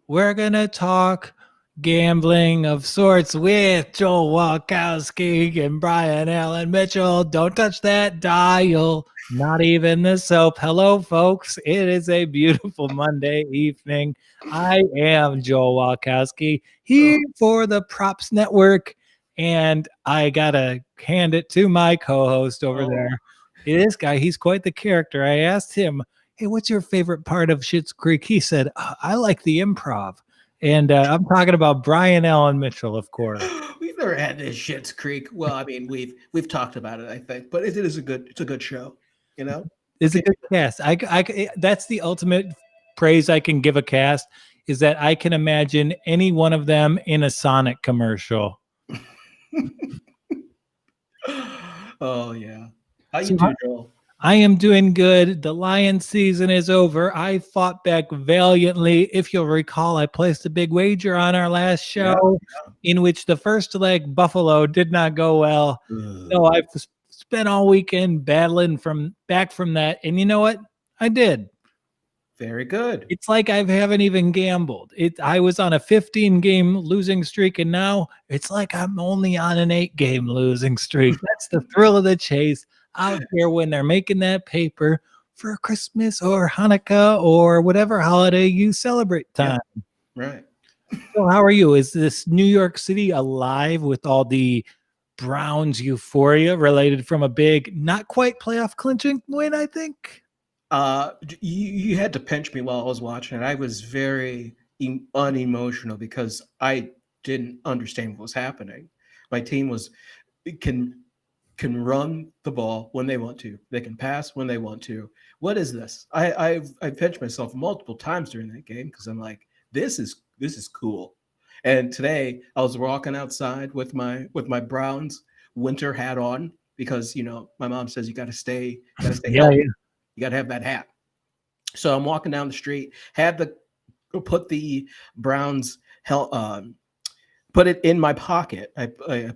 we're going to talk gambling of sorts with Joel Walkowski and Brian Allen Mitchell. Don't touch that dial. Not even the soap. Hello, folks. It is a beautiful Monday evening. I am Joel Walkowski here for the Props Network, and I got to hand it to my co-host over there. This guy, he's quite the character. I asked him, hey, what's your favorite part of Schitt's Creek? He said, I like the improv. And I'm talking about Brian Allen Mitchell, of course. We've never had this Schitt's Creek. Well, I mean, we've talked about it, I think, but it's a good show. You know, it's a good cast. That's the ultimate praise I can give a cast, is that I can imagine any one of them in a Sonic commercial. Oh yeah, how you doing, Joel? I am doing good. The Lions season is over. I fought back valiantly. If you'll recall, I placed a big wager on our last show in which the first leg, Buffalo, did not go well. So I've spent all weekend battling back from that. And you know what? I did. Very good. It's like I haven't even gambled. I was on a 15-game losing streak, and now it's like I'm only on an 8-game losing streak. That's the thrill of the chase. Out here when they're making that paper for Christmas or Hanukkah or whatever holiday you celebrate time. Yeah, right. So how are you? Is this New York City alive with all the Browns euphoria related from a big, not quite playoff clinching win, I think? You had to pinch me while I was watching it. I was very unemotional because I didn't understand what was happening. My team can run the ball when they want to. They can pass when they want to. What is this? I've pinched myself multiple times during that game because I'm like, this is cool. And today I was walking outside with my Browns winter hat on because my mom says you got to stay healthy. You got to have that hat. So I'm walking down the street, put the Browns put it in my pocket. I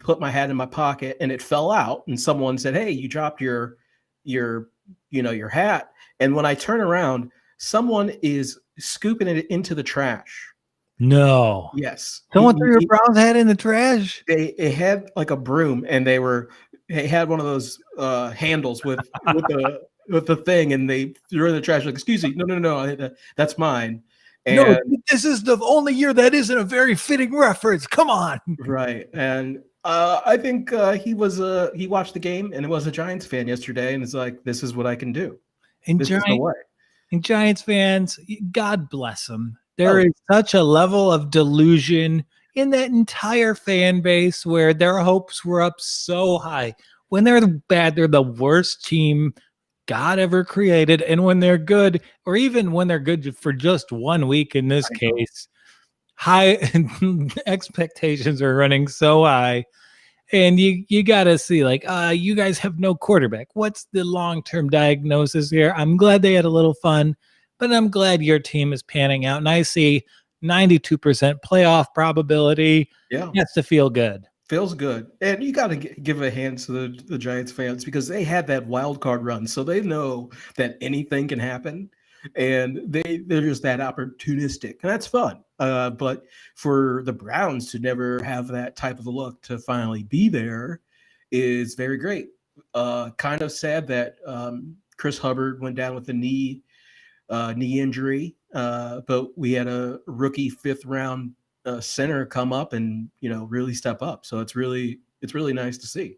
put my hat in my pocket and it fell out. And someone said, "Hey, you dropped your hat." And when I turn around, someone is scooping it into the trash. No. Yes. Someone threw your Browns hat in the trash? They had like a broom and they had one of those handles with the thing, and they threw it in the trash. Like, excuse me, no, that's mine. And no, this is the only year that isn't a very fitting reference. Come on. Right. And I think he watched the game and was a Giants fan yesterday, and it's like, this is what I can do. And Giants fans, God bless them. There is such a level of delusion in that entire fan base where their hopes were up so high. When they're bad, they're the worst team God ever created. And when they're good, or even when they're good for just 1 week in this case, high expectations are running so high. And you got to see, like, you guys have no quarterback. What's the long-term diagnosis here? I'm glad they had a little fun, but I'm glad your team is panning out. And I see 92% playoff probability. Yeah. That's to feel good. Feels good. And you got to give a hand to the Giants fans because they had that wild card run. So they know that anything can happen. And they're just that opportunistic. And that's fun. But for the Browns to never have that type of a look to finally be there is very great. Kind of sad that Chris Hubbard went down with a knee injury. But we had a rookie 5th round center come up and really step up. So it's really nice to see.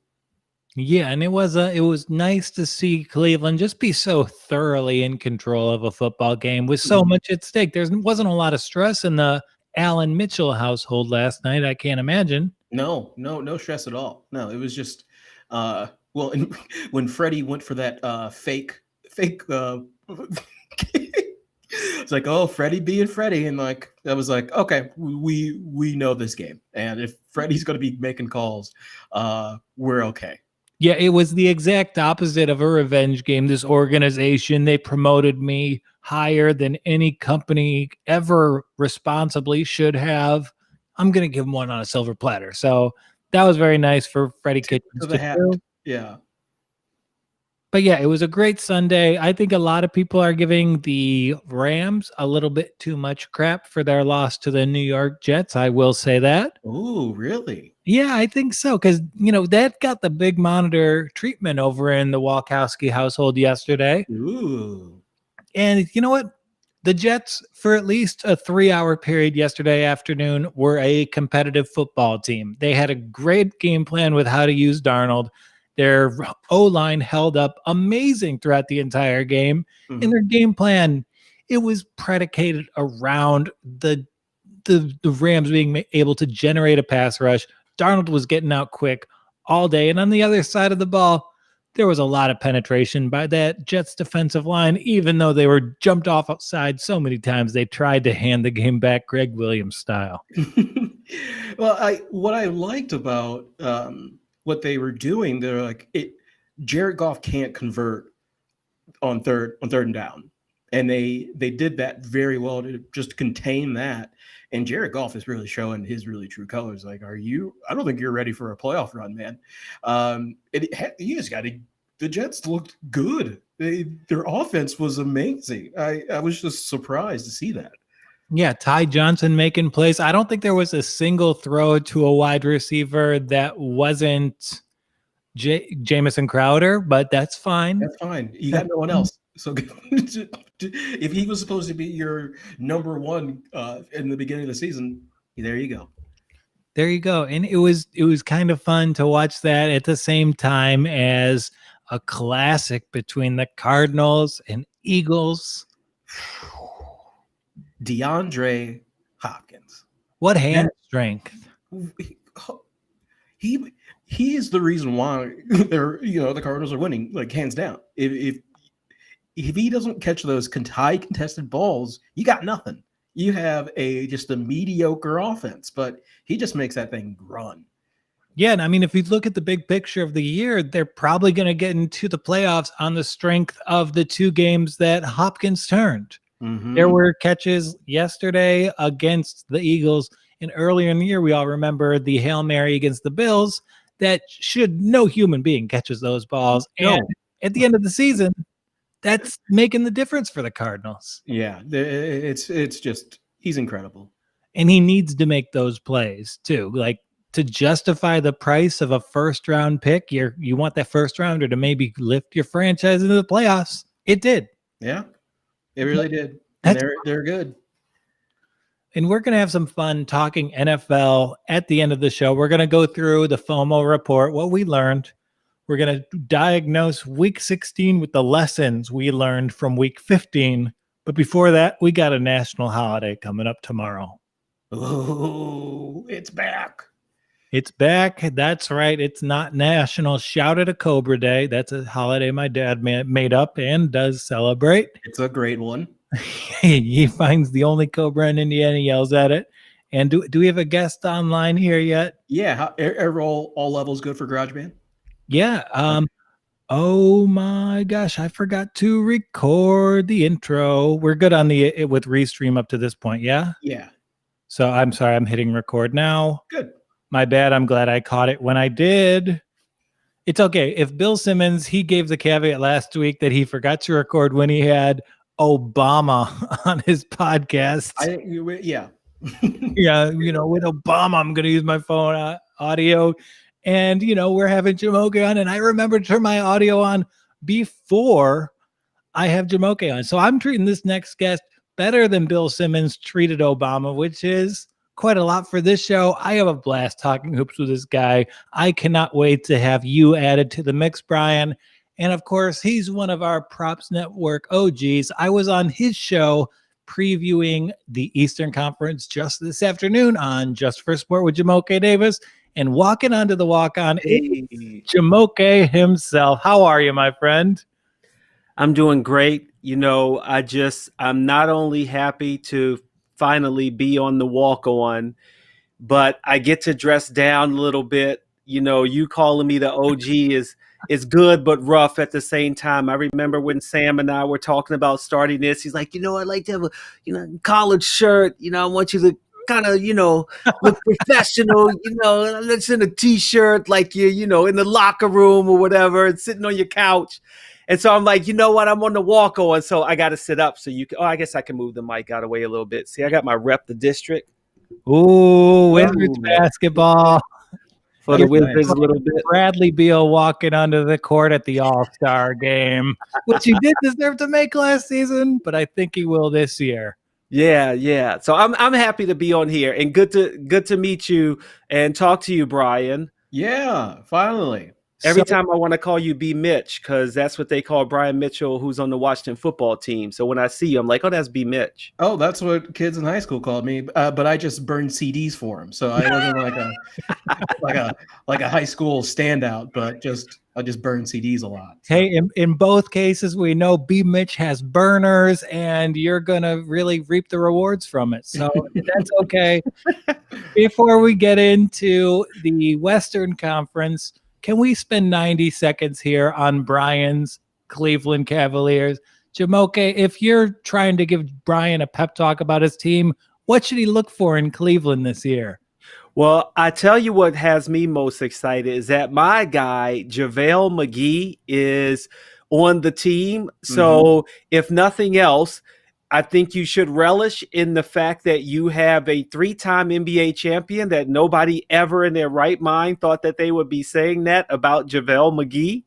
Yeah, and it was nice to see Cleveland just be so thoroughly in control of a football game with so much at stake. There wasn't a lot of stress in the Allen Mitchell household last night, I can't imagine. No stress at all. No, it was just when Freddie went for that fake it's like, oh, Freddie being Freddie, and like that was like, okay, we know this game, and if Freddie's going to be making calls, we're okay. Yeah, it was the exact opposite of a revenge game. This organization, they promoted me higher than any company ever responsibly should have. I'm going to give them one on a silver platter. So that was very nice for Freddie Kitchens to do. Yeah. But yeah, it was a great Sunday. I think a lot of people are giving the Rams a little bit too much crap for their loss to the New York Jets. I will say that. Oh, really? Yeah, I think so. Because, that got the big monitor treatment over in the Walkowski household yesterday. Ooh. And you know what? The Jets, for at least a 3-hour period yesterday afternoon, were a competitive football team. They had a great game plan with how to use Darnold. Their O-line held up amazing throughout the entire game. Mhm. And their game plan, it was predicated around the Rams being able to generate a pass rush. Darnold was getting out quick all day. And on the other side of the ball, there was a lot of penetration by that Jets defensive line, even though they were jumped off outside so many times. They tried to hand the game back Greg Williams style. Well, what I liked about what they were doing, they're like, Jared Goff can't convert on third and down, and they did that very well to just contain that. And Jared Goff is really showing his really true colors. Like, I don't think you're ready for a playoff run, man. You just got to. The Jets looked good. Their offense was amazing. I was just surprised to see that. Yeah, Ty Johnson making plays. I don't think there was a single throw to a wide receiver that wasn't Jamison Crowder, but that's fine. That's fine. You got no one else. So if he was supposed to be your number one in the beginning of the season, there you go. There you go. And it was kind of fun to watch that at the same time as a classic between the Cardinals and Eagles. DeAndre Hopkins. What hand strength. He is the reason why the Cardinals are winning, like, hands down. If he doesn't catch those high contested balls, you got nothing. You have just a mediocre offense, but he just makes that thing run. Yeah, and I mean, if you look at the big picture of the year, they're probably going to get into the playoffs on the strength of the 2 games that Hopkins turned. Mm-hmm. There were catches yesterday against the Eagles, and earlier in the year, we all remember the Hail Mary against the Bills that no human being catches those balls. No. And at the end of the season, that's making the difference for the Cardinals. Yeah, it's just, he's incredible. And he needs to make those plays too. Like, to justify the price of a first-round pick, you want that first rounder to maybe lift your franchise into the playoffs. It did. Yeah, it really did. And they're good. And we're going to have some fun talking NFL at the end of the show. We're going to go through the FOMO report, what we learned. We're going to diagnose week 16 with the lessons we learned from week 15. But before that, we got a national holiday coming up tomorrow. Oh, it's back. It's back. That's right. It's not National Shout at a Cobra Day. That's a holiday my dad made up and does celebrate. It's a great one. He finds the only cobra in Indiana, yells at it. And do we have a guest online here yet? Yeah. All levels good for GarageBand? Yeah. Oh my gosh, I forgot to record the intro. We're good on with Restream up to this point, yeah? Yeah. So I'm sorry, I'm hitting record now. Good. My bad. I'm glad I caught it when I did. It's okay. If Bill Simmons, he gave the caveat last week that he forgot to record when he had Obama on his podcast. Yeah. Yeah, with Obama, I'm going to use my phone audio. And, we're having Jumoke on, and I remember to turn my audio on before I have Jumoke on. So I'm treating this next guest better than Bill Simmons treated Obama, which is quite a lot for this show. I have a blast talking hoops with this guy. I cannot wait to have you added to the mix, Brian. And of course, he's one of our Props Network OGs. I was on his show previewing the Eastern Conference just this afternoon on Just for Sport with Jumoke Davis. And walking onto the walk on is Jumoke himself. How are you, my friend? I'm doing great. I'm not only happy to finally be on the walk on, but I get to dress down a little bit. You calling me the OG is good, but rough at the same time. I remember when Sam and I were talking about starting this, he's like, I'd like to have a, collared shirt. I want you to kind of, look professional, let's in a t-shirt, like in the locker room or whatever, and sitting on your couch. And so I'm like, you know what? I'm on the walk on, so I got to sit up. So you can, I guess I can move the mic out of the way a little bit. See, I got my rep the district. Ooh, Wizards basketball. For the Wizards a little bit. Bradley Beal walking onto the court at the All-Star game, which he did deserve to make last season, but I think he will this year. Yeah. So I'm happy to be on here, and good to meet you and talk to you, Brian. Yeah, finally. Every time I want to call you B Mitch, because that's what they call Brian Mitchell, who's on the Washington football team. So when I see you, I'm like, oh, that's B Mitch. Oh, that's what kids in high school called me. But I just burned CDs for him, so I wasn't like a high school standout. But I just burned CDs a lot. So. Hey, in both cases, we know B Mitch has burners, and you're gonna really reap the rewards from it. So that's okay. Before we get into the Western Conference, can we spend 90 seconds here on Brian's Cleveland Cavaliers? Jumoke, if you're trying to give Brian a pep talk about his team, what should he look for in Cleveland this year? Well, I tell you what has me most excited is that my guy, JaVale McGee, is on the team. So if nothing else, I think you should relish in the fact that you have a 3-time NBA champion that nobody ever in their right mind thought that they would be saying that about JaVale McGee.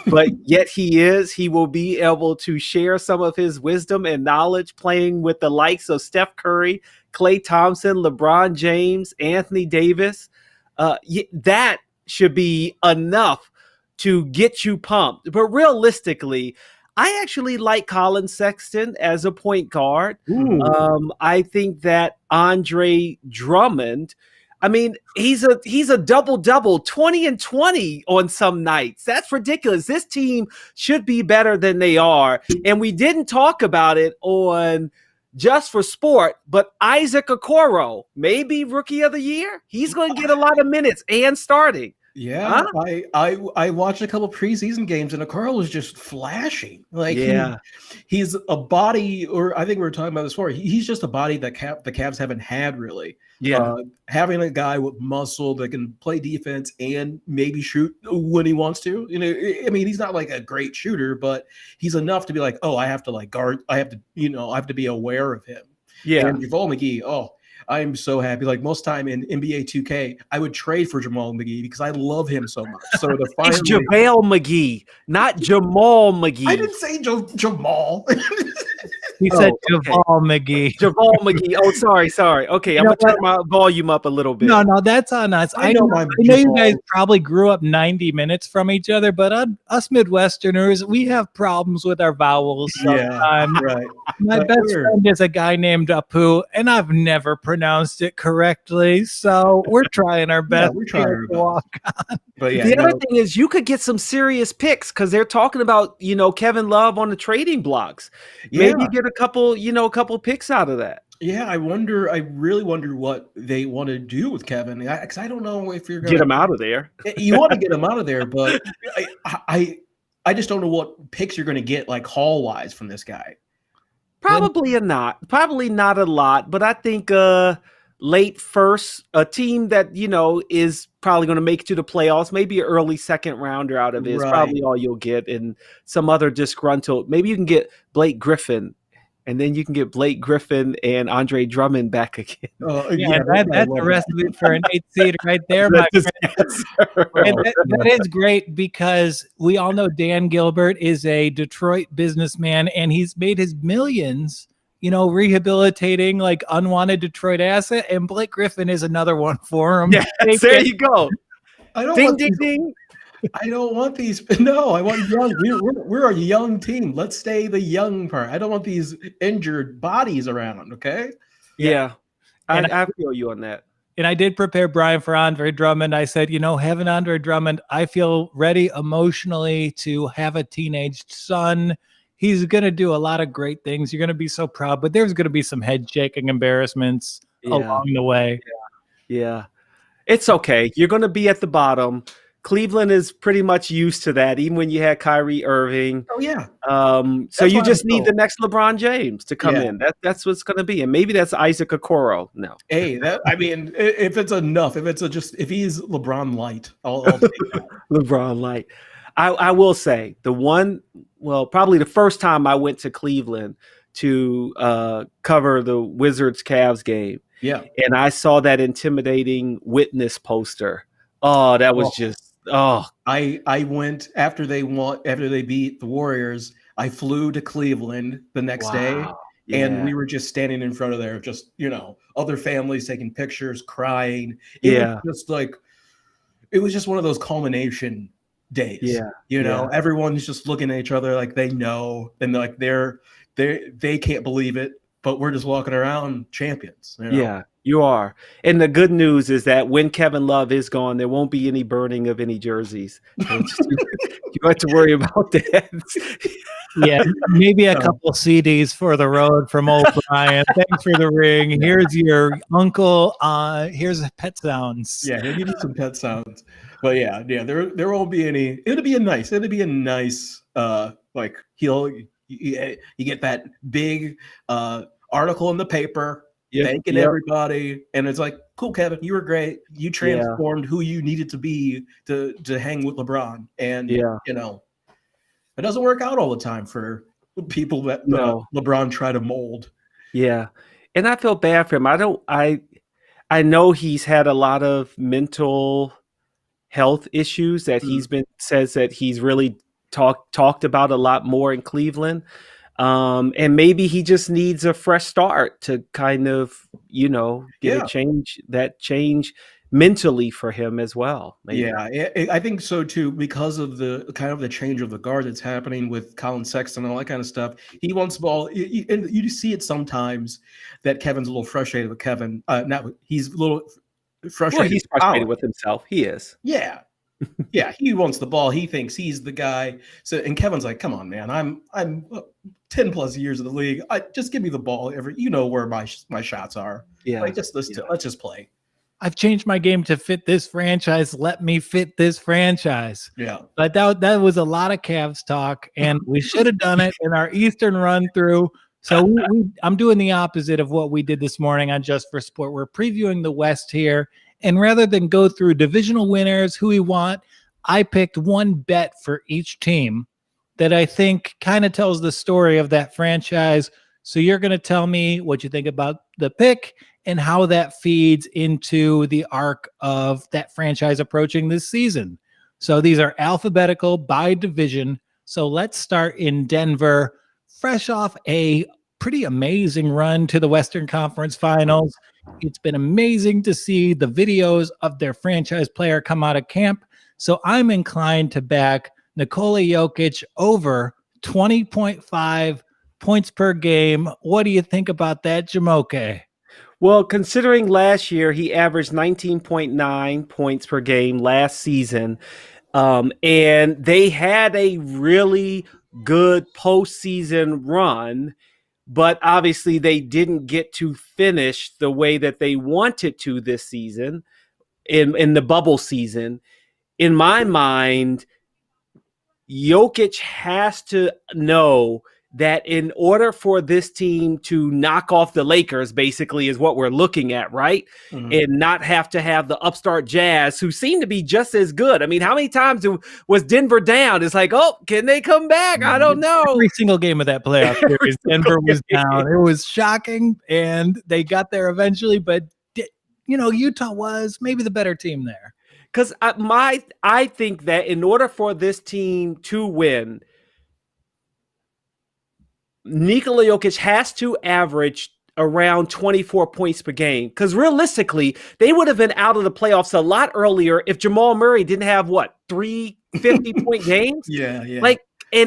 But yet he will be able to share some of his wisdom and knowledge playing with the likes of Steph Curry, Klay Thompson, LeBron James, Anthony Davis. That should be enough to get you pumped. But realistically, I actually like Colin Sexton as a point guard. I think that Andre Drummond, I mean, he's a double-double, 20 and 20 on some nights. That's ridiculous. This team should be better than they are. And we didn't talk about it on Just for Sport, but Isaac Okoro, maybe rookie of the year. He's going to get a lot of minutes and starting. Yeah, I watched a couple preseason games, and Karl was just flashing. Like, he's a body, or I think we were talking about this before. He's just a body that the Cavs haven't had really. Yeah, having a guy with muscle that can play defense and maybe shoot when he wants to. You know, I mean, he's not like a great shooter, but he's enough to be like, oh, I have to like guard. I have to be aware of him. Yeah, and JaVale McGee, I am so happy. Like most time in NBA 2K, I would trade for Jamal McGee because I love him so much. So to finally, it's JaVale McGee, not Jamal McGee. I didn't say Jamal. He said JaVale McGee. JaVale McGee. Oh, sorry. Okay, I'm going to turn my volume up a little bit. No, that's on us. I know you guys probably grew up 90 minutes from each other, but us Midwesterners, we have problems with our vowels sometimes. Yeah, right. My best friend is a guy named Apu, and I've never pronounced it correctly, so we're trying our best. We're trying our walk on. But the other thing is you could get some serious picks because they're talking about, Kevin Love on the trading blocks. Maybe get a couple picks out of that. Yeah, I really wonder what they want to do with Kevin. Because I don't know if you're going to get him out of there. You want to get him out of there, but I just don't know what picks you're going to get, like haul-wise, from this guy. Probably not a lot, but I think late first, a team that, is probably going to make it to the playoffs, maybe an early second rounder out of it is probably all you'll get. And some other disgruntled, maybe you can get Blake Griffin, and then you can get Blake Griffin and Andre Drummond back again. That's a recipe for an 8 seed right there, my friend. That is great because we all know Dan Gilbert is a Detroit businessman, and he's made his millions, rehabilitating like unwanted Detroit asset. And Blake Griffin is another one for him. Yeah, there you go. Ding. I don't want these. No, I want young. We're a young team. Let's stay the young part. I don't want these injured bodies around. Okay. Yeah. I feel you on that. And I did prepare Brian for Andre Drummond. I said, having Andre Drummond, I feel ready emotionally to have a teenage son. He's going to do a lot of great things. You're going to be so proud, but there's going to be some head shaking embarrassments along the way. Yeah. It's okay. You're going to be at the bottom. Cleveland is pretty much used to that, even when you had Kyrie Irving. Oh, yeah. So you just need the next LeBron James to come in. That's what's going to be. And maybe that's Isaac Okoro. No. Hey, if it's enough, if he's LeBron light, I'll take that. LeBron light. I will say the one probably the first time I went to Cleveland to cover the Wizards-Cavs game. Yeah. And I saw that intimidating witness poster. Oh, that was I went after they beat the Warriors. I flew to Cleveland the next day, and we were just standing in front of there, just, other families taking pictures, crying. It was just one of those culmination days. Everyone's just looking at each other like they know, and like they can't believe it, but we're just walking around champions. Yeah, you are. And the good news is that when Kevin Love is gone, there won't be any burning of any jerseys. You don't have to worry about that. Yeah, maybe a couple CDs for the road from old Brian. Thanks for the ring. Here's your uncle. Here's pet sounds. Yeah, he'll give you some pet sounds. But yeah, there won't be any. It'll be a nice. Like you get that big article in the paper. Thanking everybody, and it's like, cool, Kevin, you were great. You transformed who you needed to be to hang with LeBron, and it doesn't work out all the time for people that LeBron try to mold. Yeah, and I feel bad for him. I know he's had a lot of mental health issues that says that he's really talked about a lot more in Cleveland. And maybe he just needs a fresh start to kind of, get a change mentally for him as well. Maybe. Yeah, I think so too, because of the kind of the change of the guard that's happening with Colin Sexton and all that kind of stuff. He wants the ball, and you see it sometimes that Kevin's a little frustrated with Kevin. He's a little frustrated. Well, he's frustrated with himself. He is. Yeah. Yeah, he wants the ball. He thinks he's the guy. So, and Kevin's like, "Come on, man. I'm 10 plus years in the league. Just give me the ball. Where my shots are. Yeah, like let's just play. I've changed my game to fit this franchise. Let me fit this franchise." Yeah, but that was a lot of Cavs talk, and we should have done it in our Eastern run through. So I'm doing the opposite of what we did this morning on Just for Sport. We're previewing the West here. And rather than go through divisional winners, who we want, I picked one bet for each team that I think kind of tells the story of that franchise. So you're going to tell me what you think about the pick and how that feeds into the arc of that franchise approaching this season. So these are alphabetical by division. So let's start in Denver, fresh off a pretty amazing run to the Western Conference Finals. It's been amazing to see the videos of their franchise player come out of camp. So I'm inclined to back Nikola Jokic over 20.5 points per game. What do you think about that, Jumoke? Well, considering last year he averaged 19.9 points per game last season, and they had a really good postseason run, but obviously they didn't get to finish the way that they wanted to this season in the bubble season. In my mind, Jokic has to know that in order for this team to knock off the Lakers, basically is what we're looking at, right? Mm-hmm. And not have to have the upstart Jazz, who seem to be just as good. I mean, how many times was Denver down? It's like, oh, can they come back? I don't know. Every single game of that playoff series, Denver was down. It was shocking, and they got there eventually. But, Utah was maybe the better team there. Because I think that in order for this team to win, Nikola Jokic has to average around 24 points per game, because realistically, they would have been out of the playoffs a lot earlier if Jamal Murray didn't have 3 50-point games. Yeah.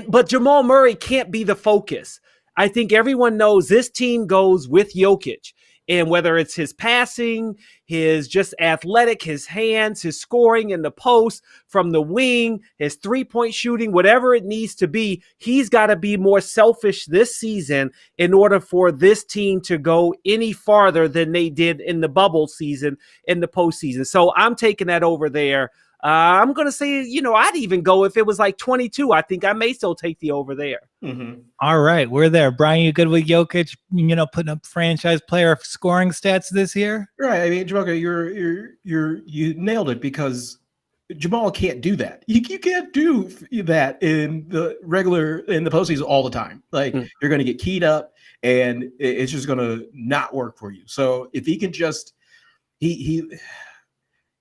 But Jamal Murray can't be the focus. I think everyone knows this team goes with Jokic. And whether it's his passing, his just athletic, his hands, his scoring in the post, from the wing, his three-point shooting, whatever it needs to be, he's got to be more selfish this season in order for this team to go any farther than they did in the bubble season, in the postseason. So I'm taking that over there. I'm going to say, I'd even go if it was like 22. I think I may still take the over there. Mm-hmm. All right, we're there. Brian, you good with Jokic, putting up franchise player scoring stats this year? Right. I mean, Jumoke, you nailed it, because Jamal can't do that. You can't do that in the postseason all the time. Like you're going to get keyed up, and it's just going to not work for you. So if he can just he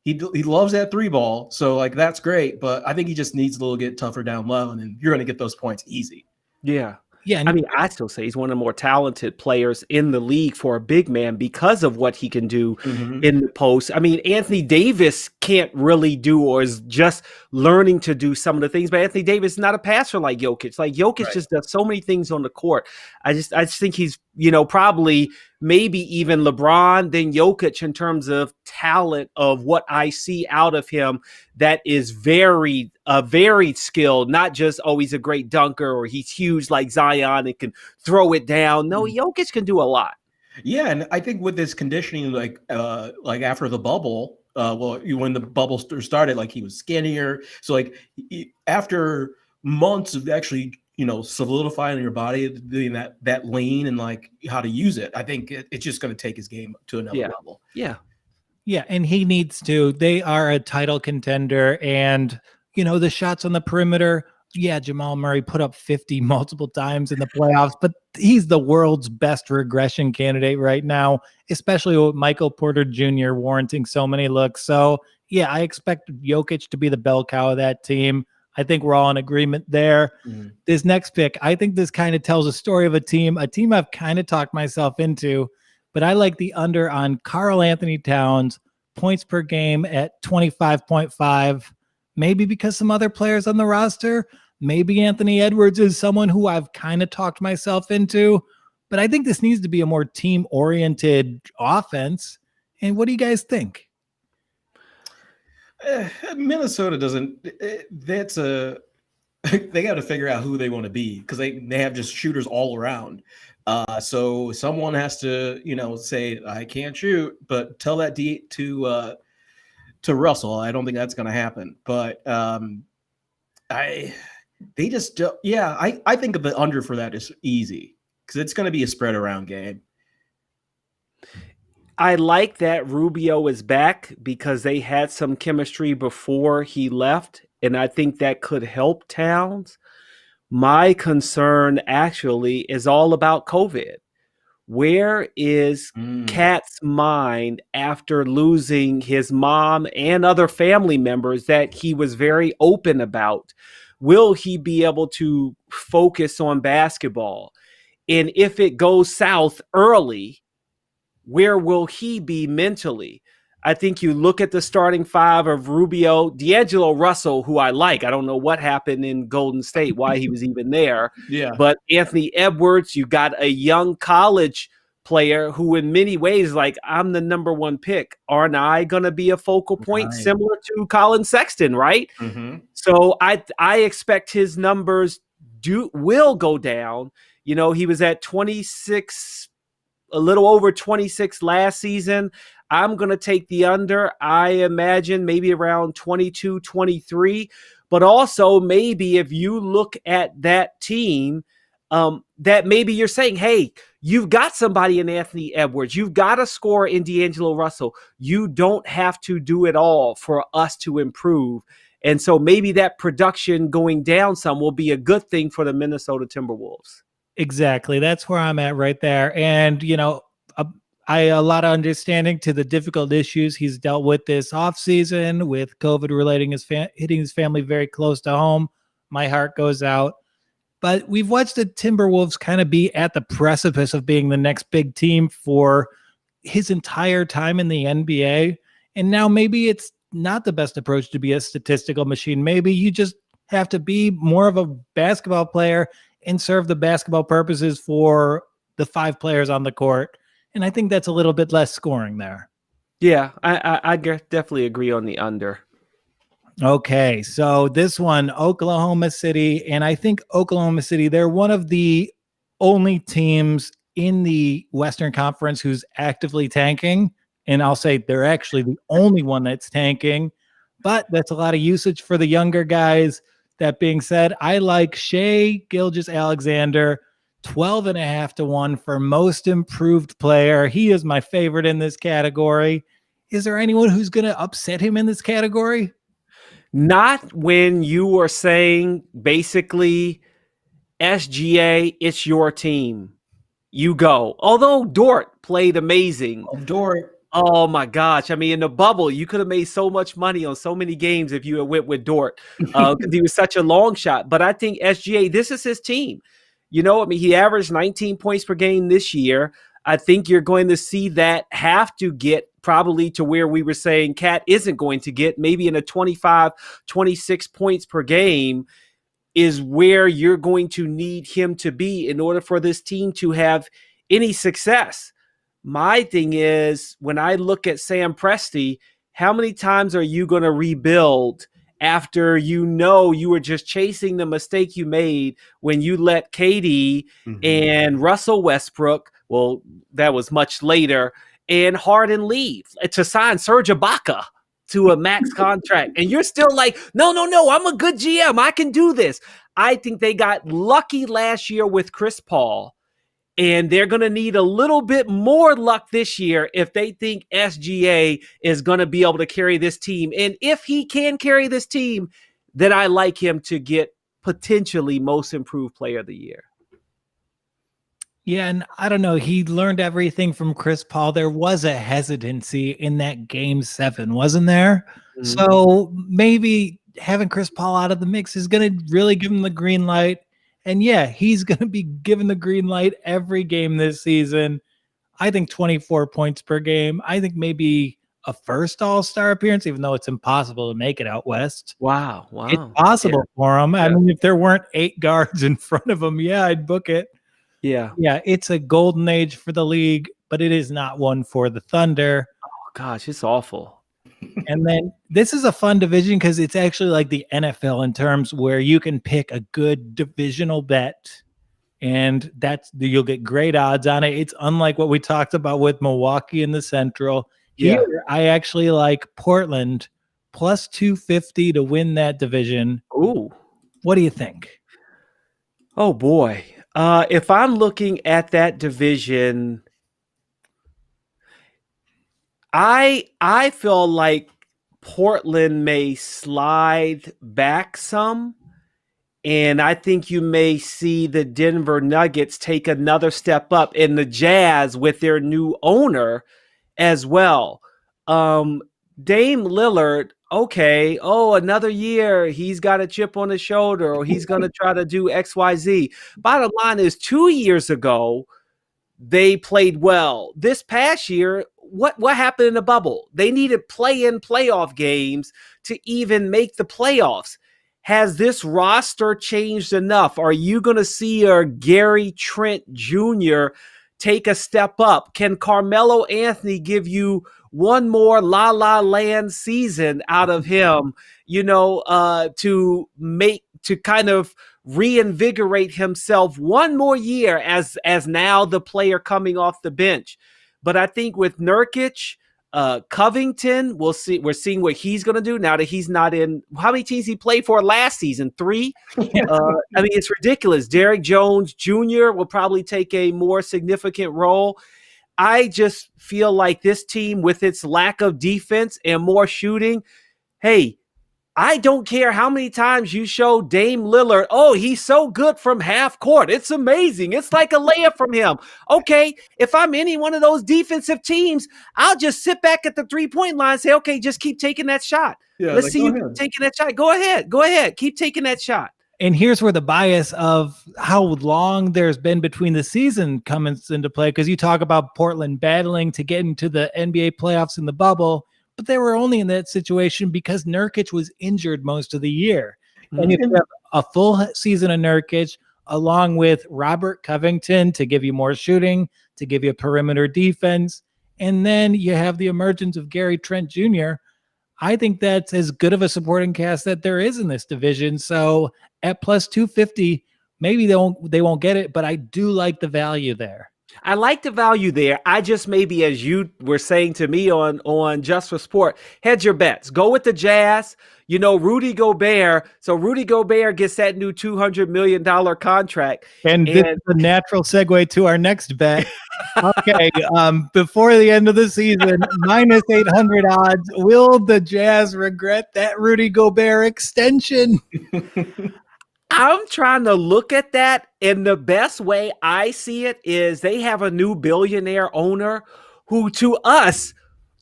loves that 3 ball, so like that's great. But I think he just needs a little get tougher down low, and then you're going to get those points easy. Yeah. Yeah, I mean, I still say he's one of the more talented players in the league for a big man because of what he can do in the post. I mean, Anthony Davis can't really do, or is just learning to do some of the things, but Anthony Davis is not a passer like Jokic. Like Jokic just does so many things on the court. I just think he's, probably maybe even LeBron, then Jokic in terms of talent of what I see out of him that is very skilled, not just, he's a great dunker or he's huge like Zion and can throw it down. No, Jokic can do a lot. Yeah, and I think with this conditioning, like after the bubble, when the bubble started, like he was skinnier. So like after months of actually, solidifying your body, doing that lean and like how to use it, I think it's just going to take his game to another level. Yeah. Yeah, and he needs to. They are a title contender, and the shots on the perimeter. Yeah, Jamal Murray put up 50 multiple times in the playoffs, but he's the world's best regression candidate right now, especially with Michael Porter Jr. warranting so many looks. So, yeah, I expect Jokic to be the bell cow of that team. I think we're all in agreement there. This next pick, I think this kind of tells a story of a team I've kind of talked myself into, but I like the under on Karl Anthony Towns, points per game at 25.5, maybe because some other players on the roster. Maybe Anthony Edwards is someone who I've kind of talked myself into, but I think this needs to be a more team-oriented offense. And what do you guys think? Minnesota doesn't. They got to figure out who they want to be, because they have just shooters all around. So someone has to, say I can't shoot, but tell that D to Russell. I don't think that's going to happen. But I think the under for that is easy, because it's going to be a spread around game. I like that Rubio is back because they had some chemistry before he left, and I think that could help Towns. My concern actually is all about COVID. Where is Cat's mind after losing his mom and other family members that he was very open about? Will he be able to focus on basketball? And if it goes south early, where will he be mentally? I think you look at the starting 5 of Rubio, D'Angelo Russell, who I like. I don't know what happened in Golden State, why he was even there. Yeah. But Anthony Edwards, you got a young college player who in many ways, like, I'm the number 1 pick. Aren't I going to be a focal point similar to Colin Sexton, right? So I expect his numbers will go down. He was at 26, a little over 26 last season. I'm going to take the under. I imagine maybe around 22, 23. But also maybe if you look at that team, that maybe you're saying, hey, you've got somebody in Anthony Edwards. You've got a scorer in D'Angelo Russell. You don't have to do it all for us to improve. And so maybe that production going down some will be a good thing for the Minnesota Timberwolves. Exactly. That's where I'm at right there. And, I a lot of understanding to the difficult issues he's dealt with this offseason with COVID relating hitting his family very close to home. My heart goes out. But we've watched the Timberwolves kind of be at the precipice of being the next big team for his entire time in the NBA. And now maybe it's not the best approach to be a statistical machine. Maybe you just have to be more of a basketball player and serve the basketball purposes for the 5 players on the court. And I think that's a little bit less scoring there. Yeah, I definitely agree on the under. Okay, so this one, Oklahoma City, and I think Oklahoma City, they're one of the only teams in the Western Conference who's actively tanking. And I'll say they're actually the only one that's tanking, but that's a lot of usage for the younger guys. That being said, I like Shai Gilgeous-Alexander, 12.5 to 1 for most improved player. He is my favorite in this category. Is there anyone who's going to upset him in this category? Not when you were saying basically SGA, it's your team. You go. Although Dort played amazing. Dort. Oh my gosh. I mean, in the bubble, you could have made so much money on so many games if you had went with Dort because he was such a long shot. But I think SGA, this is his team. You know, I mean, he averaged 19 points per game this year. I think you're going to see that have to get probably to where we were saying Cat isn't going to get, maybe in a 25, 26 points per game is where you're going to need him to be in order for this team to have any success. My thing is, when I look at Sam Presti, how many times are you going to rebuild after you know you were just chasing the mistake you made when you let KD and Russell Westbrook, well, that was much later, and Harden leave to sign Serge Ibaka to a max contract. And you're still like, no, I'm a good GM. I can do this. I think they got lucky last year with Chris Paul. And they're going to need a little bit more luck this year if they think SGA is going to be able to carry this team. And if he can carry this team, then I like him to get potentially most improved player of the year. Yeah, and I don't know. He learned everything from Chris Paul. There was a hesitancy in that game 7, wasn't there? Mm-hmm. So maybe having Chris Paul out of the mix is going to really give him the green light. And yeah, he's going to be given the green light every game this season. I think 24 points per game. I think maybe a first All-Star appearance, even though it's impossible to make it out west. Wow. It's possible for him. I mean, if there weren't 8 guards in front of him, yeah, I'd book it. Yeah, it's a golden age for the league, but it is not one for the Thunder. Oh, gosh, it's awful. And then this is a fun division because it's actually like the NFL in terms where you can pick a good divisional bet, and you'll get great odds on it. It's unlike what we talked about with Milwaukee in the Central. Here, I actually like Portland plus 250 to win that division. Ooh, what do you think? Oh boy. If I'm looking at that division, I feel like Portland may slide back some, and I think you may see the Denver Nuggets take another step up, and the Jazz with their new owner as well. Dame Lillard, okay, another year, he's got a chip on his shoulder, or he's going to try to do XYZ. Bottom line is 2 years ago, they played well. This past year, what happened in the bubble? They needed play-in playoff games to even make the playoffs. Has this roster changed enough? Are you going to see a Gary Trent Jr. take a step up? Can Carmelo Anthony give you one more La La Land season out of him, to kind of reinvigorate himself one more year as now the player coming off the bench? But I think with Nurkic, Covington, we'll see. We're seeing what he's going to do now that he's not in. How many teams he played for last season? 3. I mean, it's ridiculous. Derrick Jones Jr. will probably take a more significant role. I just feel like this team, with its lack of defense and more shooting, hey, I don't care how many times you show Dame Lillard, he's so good from half court. It's amazing. It's like a layup from him. Okay, if I'm any one of those defensive teams, I'll just sit back at the 3-point line and say, okay, just keep taking that shot. Yeah, let's see you taking that shot. Go ahead. Keep taking that shot. And here's where the bias of how long there's been between the season comes into play, because you talk about Portland battling to get into the NBA playoffs in the bubble, but they were only in that situation because Nurkic was injured most of the year. And you have a full season of Nurkic along with Robert Covington to give you more shooting, to give you perimeter defense. And then you have the emergence of Gary Trent Jr. I think that's as good of a supporting cast that there is in this division. So at plus 250, maybe they won't get it, but I do like the value there. I like the value there. I just maybe, as you were saying to me on Just for Sport, hedge your bets. Go with the Jazz. Rudy Gobert. So Rudy Gobert gets that new $200 million contract. And this is a natural segue to our next bet. Okay, before the end of the season, minus 800 odds. Will the Jazz regret that Rudy Gobert extension? I'm trying to look at that, and the best way I see it is they have a new billionaire owner who, to us,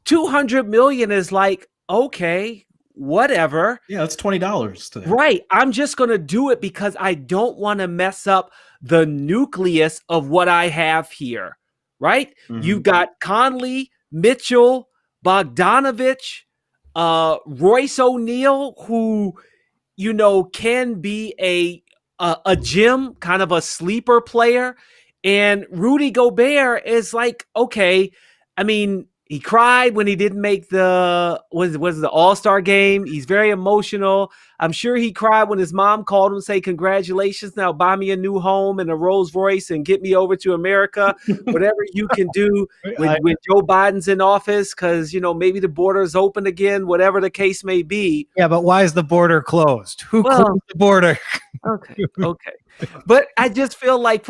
$200 million is like, okay, whatever. Yeah, that's $20 to them. Right. I'm just going to do it because I don't want to mess up the nucleus of what I have here. Right? Mm-hmm. You've got Conley, Mitchell, Bogdanovich, Royce O'Neal, who can be a gem, kind of a sleeper player. And Rudy Gobert is like, okay, I mean, he cried when he didn't make the All-Star game. He's very emotional. I'm sure he cried when his mom called him and say, congratulations, now buy me a new home and a Rolls Royce and get me over to America. Whatever you can do when Joe Biden's in office, because, maybe the border is open again, whatever the case may be. Yeah, but why is the border closed? Who closed the border? Okay. But I just feel like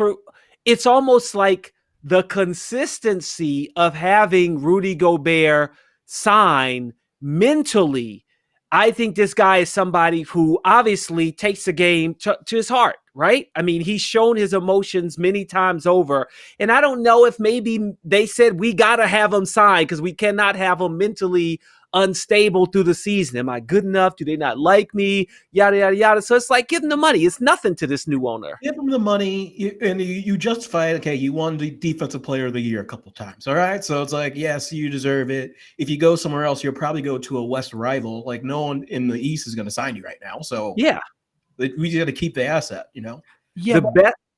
it's almost like the consistency of having Rudy Gobert sign mentally. I think this guy is somebody who obviously takes the game to his heart, right? I mean, he's shown his emotions many times over. And I don't know if maybe they said we got to have him sign because we cannot have him mentally unstable through the season. Am I good enough? Do they not like me? Yada, yada, yada. So it's like, give him the money. It's nothing to this new owner. Give him the money, and you justify it. Okay, you won the Defensive Player of the Year a couple times. All right, so it's like, yes, you deserve it. If you go somewhere else, you'll probably go to a West rival. Like, no one in the East is going to sign you right now. So yeah, we just got to keep the asset, Yeah.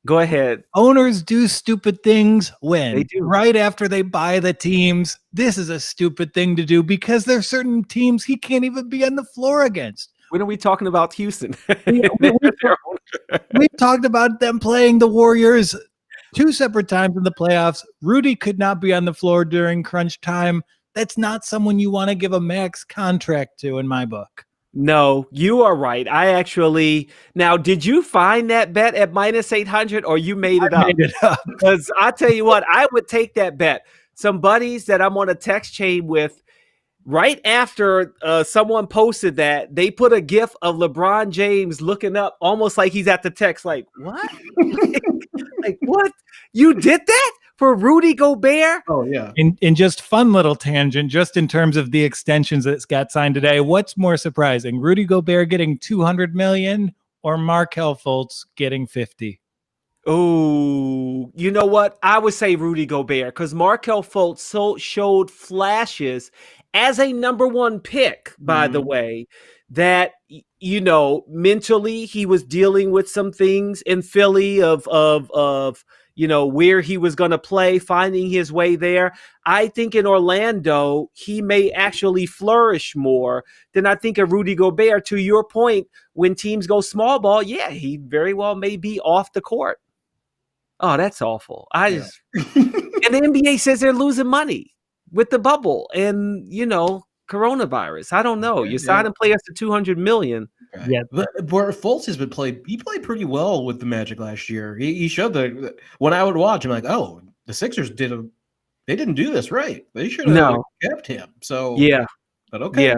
Go ahead. Owners do stupid things when they do. Right after they buy the teams. This is a stupid thing to do because there's certain teams he can't even be on the floor against. When are we talking about Houston? We've talked about them playing the Warriors 2 separate times in the playoffs. Rudy could not be on the floor during crunch time. That's not someone you want to give a max contract to in my book. No, you are right. Now, did you find that bet at minus 800 or you made it up? Made it up. Because I tell you what, I would take that bet. Some buddies that I'm on a text chain with, right after someone posted that, they put a gif of LeBron James looking up almost like he's at the text, like, what? Like, what? You did that? For Rudy Gobert? Oh, yeah. In just fun little tangent, just in terms of the extensions that got signed today, what's more surprising? Rudy Gobert getting $200 million or Markelle Fultz getting 50? Oh, you know what? I would say Rudy Gobert because Markelle Fultz showed flashes as a number one pick, by the way, that, mentally he was dealing with some things in Philly of where he was going to play, finding his way there. I think in Orlando, he may actually flourish more than I think of Rudy Gobert. To your point, when teams go small ball, yeah, he very well may be off the court. Oh, that's awful. And the NBA says they're losing money with the bubble and, coronavirus. I don't know. You're signing players to $200 million. Right. Yeah, but Fultz has been he played pretty well with the Magic last year. He showed that when I would watch, I'm like, oh, the Sixers they didn't do this right. They should have kept him. So yeah, but okay,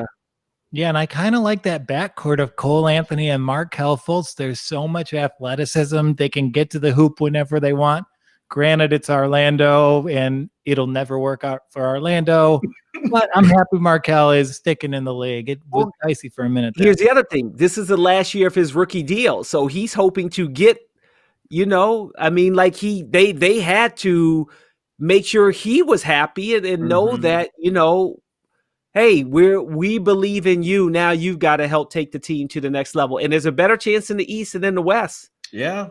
yeah, and I kind of like that backcourt of Cole Anthony and Markelle Fultz. There's so much athleticism; they can get to the hoop whenever they want. Granted, it's Orlando, and it'll never work out for Orlando. But I'm happy Markelle is sticking in the league. It was dicey for a minute there. Here's the other thing. This is the last year of his rookie deal. So he's hoping to get, they had to make sure he was happy and know that, hey, we believe in you. Now you've got to help take the team to the next level. And there's a better chance in the East than in the West. Yeah.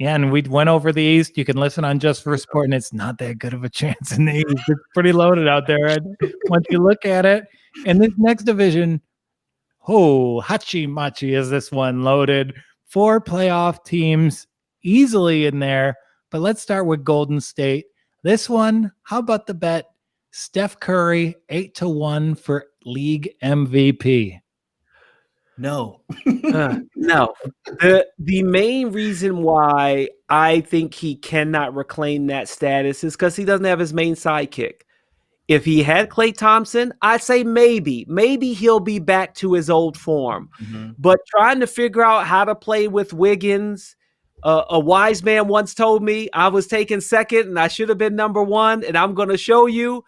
Yeah, and we went over the East. You can listen on Just for Sport, and it's not that good of a chance in the East. It's pretty loaded out there. And once you look at it, and this next division, hachi-machi is this one loaded. 4 playoff teams easily in there. But let's start with Golden State. This one, how about the bet? Steph Curry 8-1 for league MVP. No. No. The main reason why I think he cannot reclaim that status is because he doesn't have his main sidekick. If he had Klay Thompson, I'd say maybe he'll be back to his old form. Mm-hmm. But trying to figure out how to play with Wiggins, a wise man once told me I was taken second and I should have been number one, and I'm going to show you.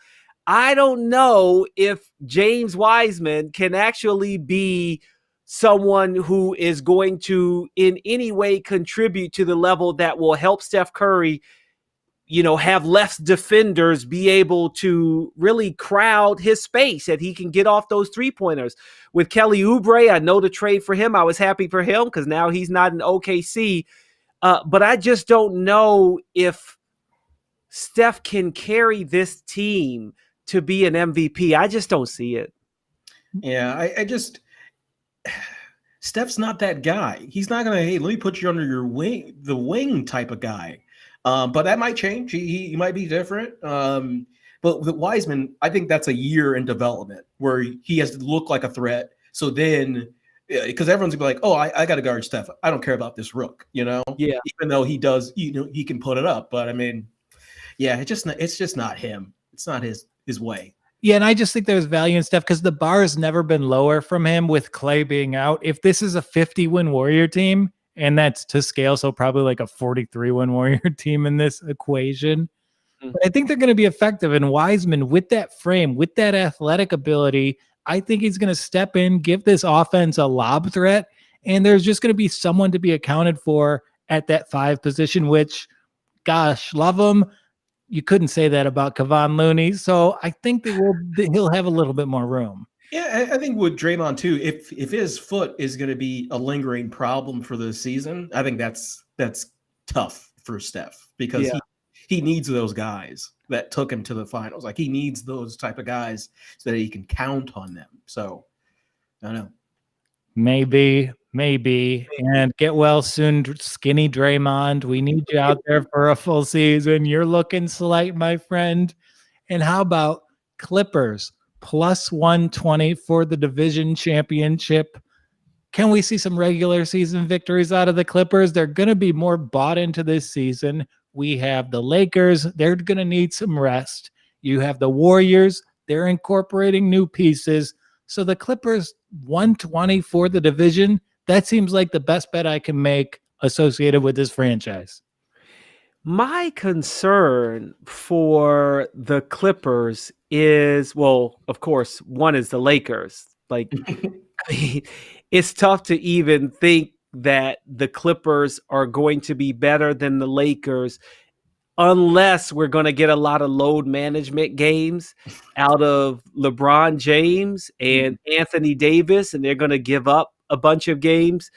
I don't know if James Wiseman can actually be someone who is going to in any way contribute to the level that will help Steph Curry, have less defenders be able to really crowd his space, that he can get off those 3-pointers. With Kelly Oubre, I know the trade for him. I was happy for him because now he's not in OKC. But I just don't know if Steph can carry this team to be an MVP. I just don't see it. Yeah, Steph's not that guy. He's not going to, hey, let me put you under your wing, the wing type of guy. But that might change. He might be different. But with Wiseman, I think that's a year in development where he has to look like a threat. So then, because everyone's gonna be like, oh, I got to guard Steph. I don't care about this rook, Yeah. Even though he does, he can put it up. But I mean, yeah, it's just not him. It's not his way. Yeah, and I just think there's value in Steph because the bar has never been lower from him with Klay being out. If this is a 50-win Warrior team, and that's to scale, so probably like a 43-win Warrior team in this equation. But I think they're going to be effective. And Wiseman, with that frame, with that athletic ability, I think he's going to step in, give this offense a lob threat, and there's just going to be someone to be accounted for at that 5 position, which, gosh, love him. You couldn't say that about Kevon Looney. So I think that he'll have a little bit more room. Yeah, I think with Draymond too, if his foot is going to be a lingering problem for the season, I think that's tough for Steph because he needs those guys that took him to the finals. Like he needs those type of guys so that he can count on them. So I don't know. Maybe. And get well soon, skinny Draymond. We need you out there for a full season. You're looking slight, my friend. And how about Clippers? Plus 120 for the division championship. Can we see some regular season victories out of the Clippers? They're going to be more bought into this season. We have the Lakers. They're going to need some rest. You have the Warriors. They're incorporating new pieces. So the Clippers 120 for the division. That seems like the best bet I can make associated with this franchise. My concern for the Clippers is, well, of course, one is the Lakers. Like, it's tough to even think that the Clippers are going to be better than the Lakers unless we're going to get a lot of load management games out of LeBron James and Anthony Davis, and they're going to give up a bunch of games.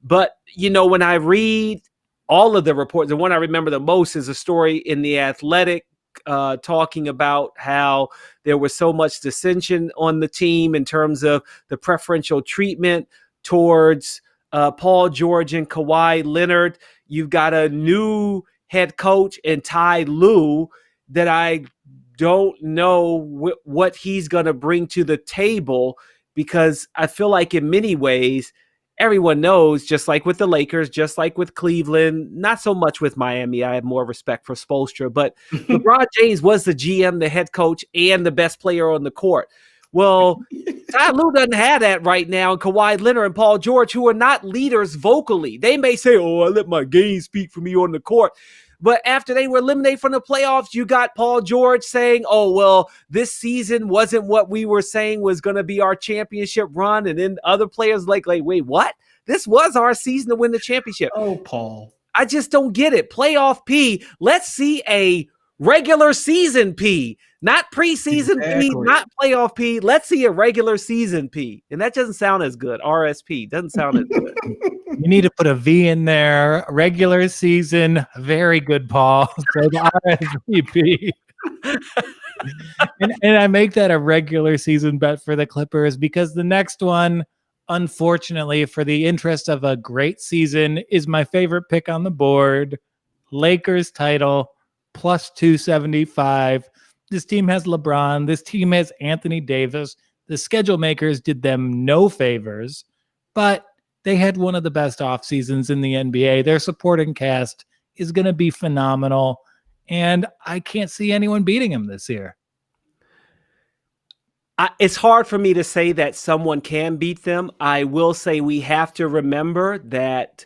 But, when I read all of the reports, the one I remember the most is a story in The Athletic talking about how there was so much dissension on the team in terms of the preferential treatment towards Paul George and Kawhi Leonard. You've got a new head coach in Ty Lue that I don't know what he's going to bring to the table, because I feel like in many ways, everyone knows, just like with the Lakers, just like with Cleveland, not so much with Miami. I have more respect for Spoelstra, but LeBron James was the GM, the head coach, and the best player on the court. Well, Ty Lue doesn't have that right now, and Kawhi Leonard and Paul George, who are not leaders vocally. They may say, oh, I let my game speak for me on the court. But after they were eliminated from the playoffs, you got Paul George saying, oh, well, this season wasn't what we were saying was going to be our championship run. And then other players like, wait, what? This was our season to win the championship. Oh, Paul. I just don't get it. Playoff P. Let's see a regular season P. Not preseason P, not playoff P. Let's see a regular season P. And that doesn't sound as good. RSP doesn't sound as good. You need to put a V in there. Regular season. Very good, Paul. So the RSVP. and I make that a regular season bet for the Clippers because the next one, unfortunately, for the interest of a great season, is my favorite pick on the board. Lakers title plus 275. This team has LeBron. This team has Anthony Davis. The schedule makers did them no favors, but they had one of the best off seasons in the NBA. Their supporting cast is going to be phenomenal, and I can't see anyone beating them this year. It's hard for me to say that someone can beat them. I will say we have to remember that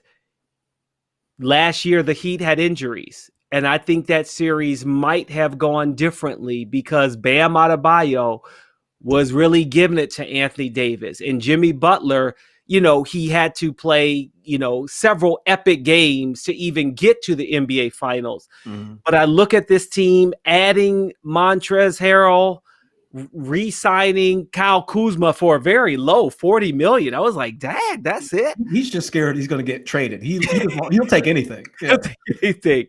last year the Heat had injuries, and I think that series might have gone differently because Bam Adebayo was really giving it to Anthony Davis, and Jimmy Butler, he had to play, several epic games to even get to the NBA Finals. Mm-hmm. But I look at this team adding Montrezl Harrell, re-signing Kyle Kuzma for a very low $40 million. I was like, dang, that's it. He's just scared he's going to get traded. He'll take anything. Yeah. He'll take anything.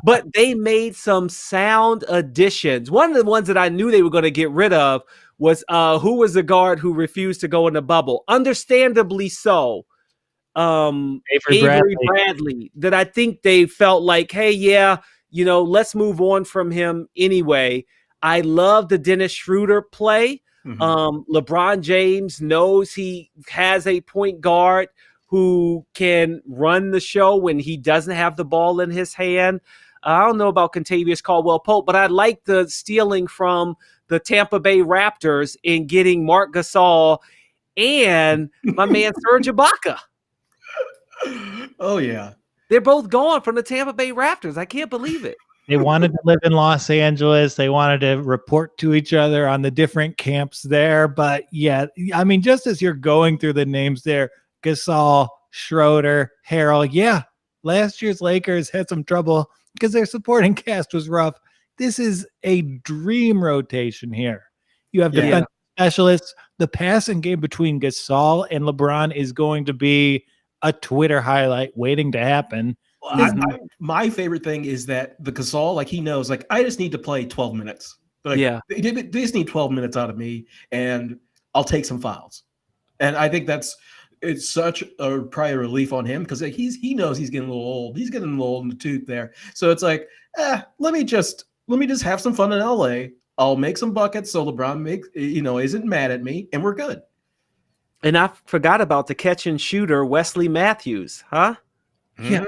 But they made some sound additions. One of the ones that I knew they were going to get rid of was who was the guard who refused to go in the bubble? Understandably so. Avery Bradley. That I think they felt like, hey, yeah, let's move on from him anyway. I love the Dennis Schroeder play. Mm-hmm. LeBron James knows he has a point guard who can run the show when he doesn't have the ball in his hand. I don't know about Kentavious Caldwell-Pope, but I like the stealing from the Tampa Bay Raptors in getting Marc Gasol and my man Serge Ibaka. Oh, yeah. They're both gone from the Tampa Bay Raptors. I can't believe it. They wanted to live in Los Angeles. They wanted to report to each other on the different camps there. But yeah, I mean, just as you're going through the names there, Gasol, Schroeder, Harrell. Yeah, last year's Lakers had some trouble because their supporting cast was rough. This is a dream rotation here. You have defensive specialists. The passing game between Gasol and LeBron is going to be a Twitter highlight waiting to happen. My favorite thing is that the Gasol, he knows, I just need to play 12 minutes. They just need 12 minutes out of me, and I'll take some fouls. And I think it's such a probably a relief on him because he knows he's getting a little old. He's getting a little old in the tooth there. So it's let me just have some fun in LA. I'll make some buckets so LeBron isn't mad at me, and we're good. And I forgot about the catch and shooter Wesley Matthews, huh? Yeah.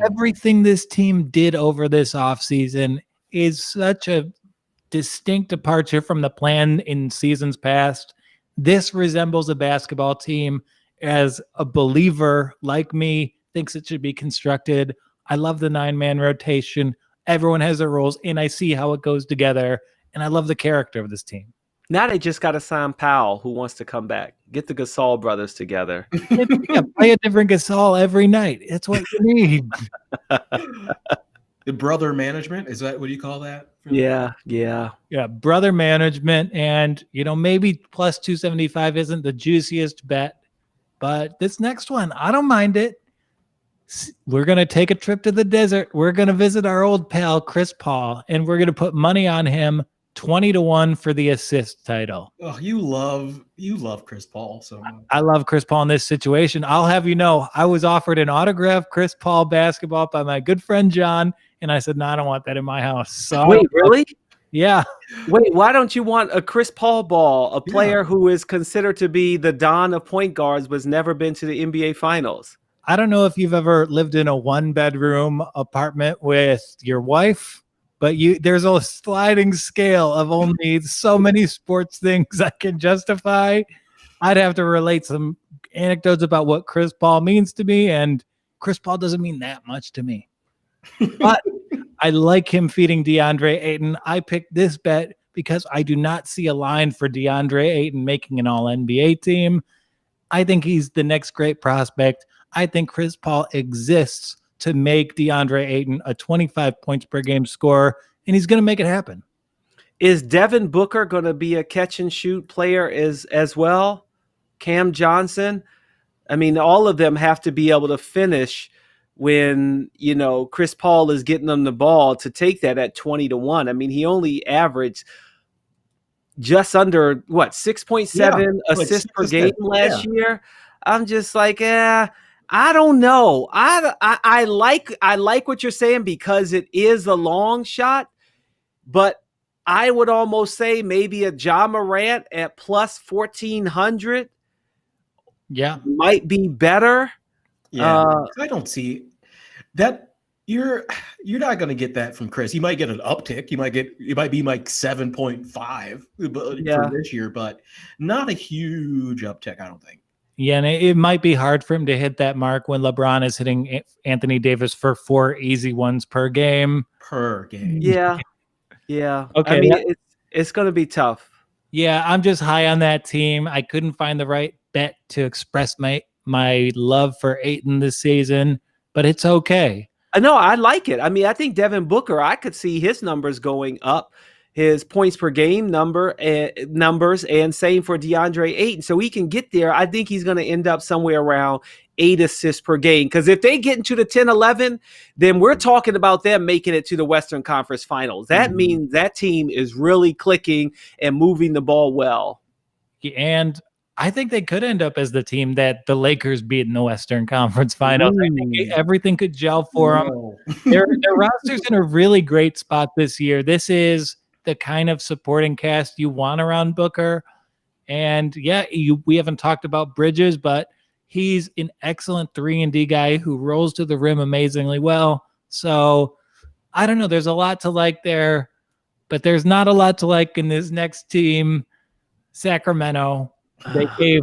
Everything this team did over this offseason is such a distinct departure from the plan in seasons past. This resembles a basketball team as a believer like me thinks it should be constructed. I love the 9-man rotation. Everyone has their roles, and I see how it goes together, and I love the character of this team. Now they just got to sign Powell, who wants to come back. Get the Gasol brothers together. Yeah, play a different Gasol every night. That's what you need. The brother management, is that what you call that? Yeah. Brother management, and maybe plus 275 isn't the juiciest bet, but this next one, I don't mind it. We're going to take a trip to the desert. We're going to visit our old pal Chris Paul, and we're going to put money on him. 20-1 for the assist title. Oh, you love Chris Paul so much. I love Chris Paul in this situation. I'll have you know, I was offered an autographed Chris Paul basketball by my good friend John, and I said, no, I don't want that in my house. So wait, really? Yeah. Wait, why don't you want a Chris Paul ball, a player who is considered to be the Don of point guards, was never been to the NBA Finals? I don't know if you've ever lived in a 1-bedroom apartment with your wife, but there's a sliding scale of only so many sports things I can justify. I'd have to relate some anecdotes about what Chris Paul means to me, and Chris Paul doesn't mean that much to me. But I like him feeding DeAndre Ayton. I picked this bet because I do not see a line for DeAndre Ayton making an all-NBA team. I think he's the next great prospect. I think Chris Paul exists to make DeAndre Ayton a 25 points per game scorer, and he's going to make it happen. Is Devin Booker going to be a catch and shoot player as well? Cam Johnson? I mean, all of them have to be able to finish when, Chris Paul is getting them the ball to take that at 20-1. I mean, he only averaged just under 6.7 assists per game last year. I'm just like, I don't know. I like what you're saying because it is a long shot, but I would almost say maybe a Ja Morant at plus 1,400 might be better. Yeah, I don't see that. You're not going to get that from Chris. You might get an uptick. You might be like 7.5 for this year, but not a huge uptick, I don't think. Yeah, and it might be hard for him to hit that mark when LeBron is hitting Anthony Davis for 4 easy ones per game. Yeah. Okay. I mean, it's going to be tough. Yeah, I'm just high on that team. I couldn't find the right bet to express my love for Ayton this season, but it's okay. No, I like it. I mean, I think Devin Booker, I could see his numbers going up, his points per game numbers, and same for DeAndre Ayton. So he can get there. I think he's going to end up somewhere around 8 assists per game. Because if they get into the 10-11, then we're talking about them making it to the Western Conference Finals. That means that team is really clicking and moving the ball well. And I think they could end up as the team that the Lakers beat in the Western Conference Finals. I think everything could gel for them. Their roster's in a really great spot this year. This is the kind of supporting cast you want around Booker. And yeah, we haven't talked about Bridges, but he's an excellent 3-and-D guy who rolls to the rim amazingly well. So I don't know. There's a lot to like there, but there's not a lot to like in this next team, Sacramento. They gave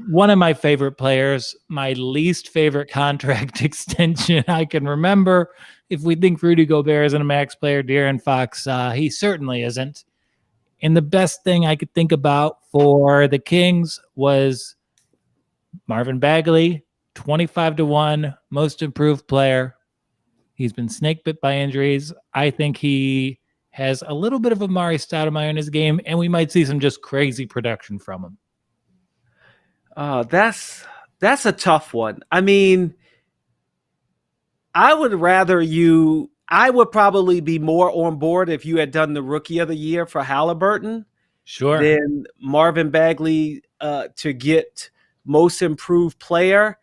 one of my favorite players my least favorite contract extension I can remember. If we think Rudy Gobert isn't a max player, De'Aaron Fox, he certainly isn't. And the best thing I could think about for the Kings was Marvin Bagley, 25-1, most improved player. He's been snake bit by injuries. I think he has a little bit of Amari Stoudemire in his game, and we might see some just crazy production from him. That's a tough one. I mean, I would probably be more on board if you had done the Rookie of the Year for Halliburton. Sure. Than Marvin Bagley to get most improved player.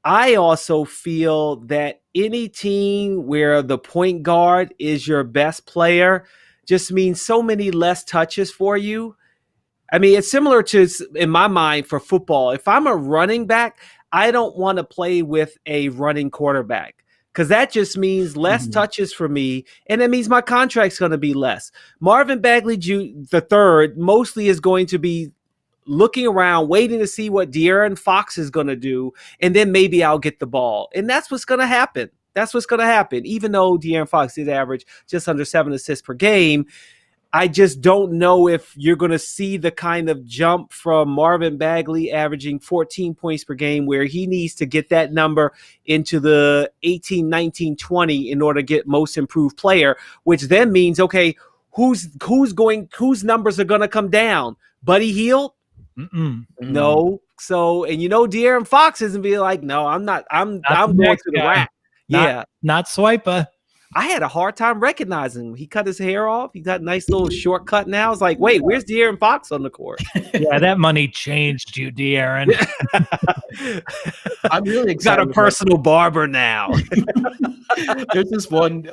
I also feel that any team where the point guard is your best player just means so many less touches for you. I mean, it's similar to, in my mind, for football. If I'm a running back, I don't want to play with a running quarterback because that just means less touches for me, and it means my contract's going to be less. Marvin Bagley the third mostly is going to be looking around, waiting to see what De'Aaron Fox is going to do, and then maybe I'll get the ball. And that's what's going to happen. Even though De'Aaron Fox did average just under 7 assists per game, I just don't know if you're going to see the kind of jump from Marvin Bagley averaging 14 points per game where he needs to get that number into the 18, 19, 20 in order to get most improved player, which then means, okay, whose numbers are going to come down? Buddy Hield? No. So, and De'Aaron Fox isn't being like, no, I'm not. I'm going to the rack. Not Swiper. I had a hard time recognizing him. He cut his hair off. He got a nice little shortcut now. I was like, wait, where's De'Aaron Fox on the court? Yeah, that money changed you, De'Aaron. I'm really excited. Got a personal barber now. There's this one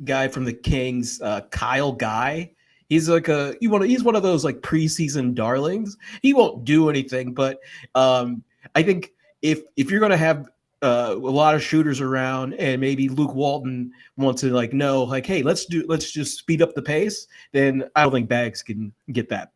guy from the Kings, Kyle Guy. He's like he's one of those like preseason darlings. He won't do anything, but I think if you're going to have a lot of shooters around, and maybe Luke Walton wants to hey, let's just speed up the pace, then I don't think Bags can get that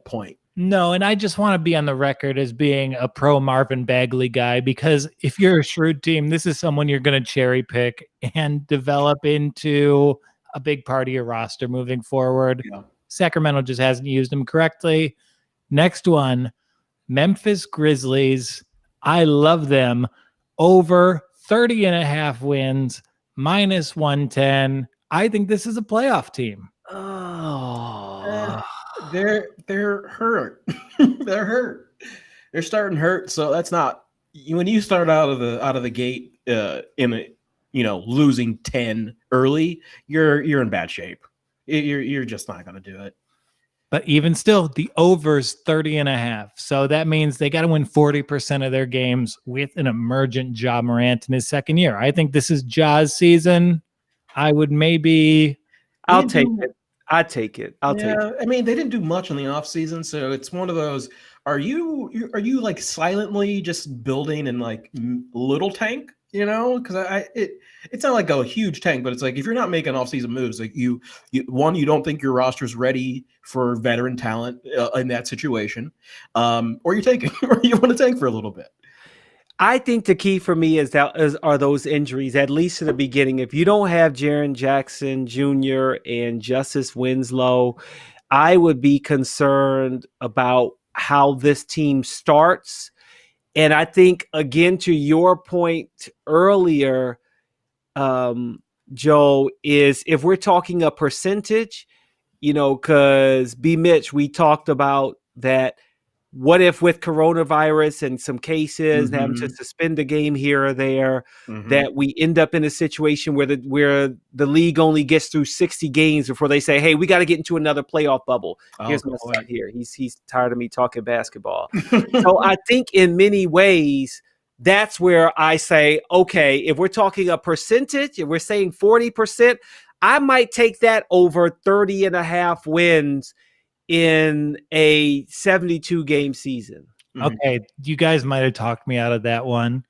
point. No, and I just want to be on the record as being a pro Marvin Bagley guy, because if you're a shrewd team, this is someone you're going to cherry pick and develop into a big part of your roster moving forward. Yeah. Sacramento just hasn't used him correctly. Next one, Memphis Grizzlies. I love them. Over 30.5 wins, minus 110. I think this is a playoff team. Oh, they're hurt. They're hurt. They're starting hurt. So that's not, when you start out of the gate losing 10 early, you're in bad shape. You're just not going to do it. But even still, the over's 30.5. So that means they got to win 40% of their games with an emergent Ja Morant in his second year. I think this is Ja's season. I would maybe... I'll take it. I'll take it. I mean, they didn't do much in the offseason, so it's one of those. Are you like silently just building in like little tank? You know, because it's not like a huge tank, but it's like if you're not making offseason moves, like you don't think your roster's ready for veteran talent in that situation, or you're tanking, or you want to tank for a little bit. I think the key for me are those injuries, at least in the beginning. If you don't have Jaren Jackson Jr. and Justice Winslow, I would be concerned about how this team starts. And I think, again, to your point earlier, Joe, is if we're talking a percentage, because B. Mitch, we talked about that. What if with coronavirus and some cases having to suspend a game here or there, that we end up in a situation where the league only gets through 60 games before they say, hey, we got to get into another playoff bubble. Here's my son here. He's tired of me talking basketball. So I think in many ways, that's where I say, okay, if we're talking a percentage, if we're saying 40%, I might take that over 30.5 wins in a 72 game season. Okay, you guys might have talked me out of that one.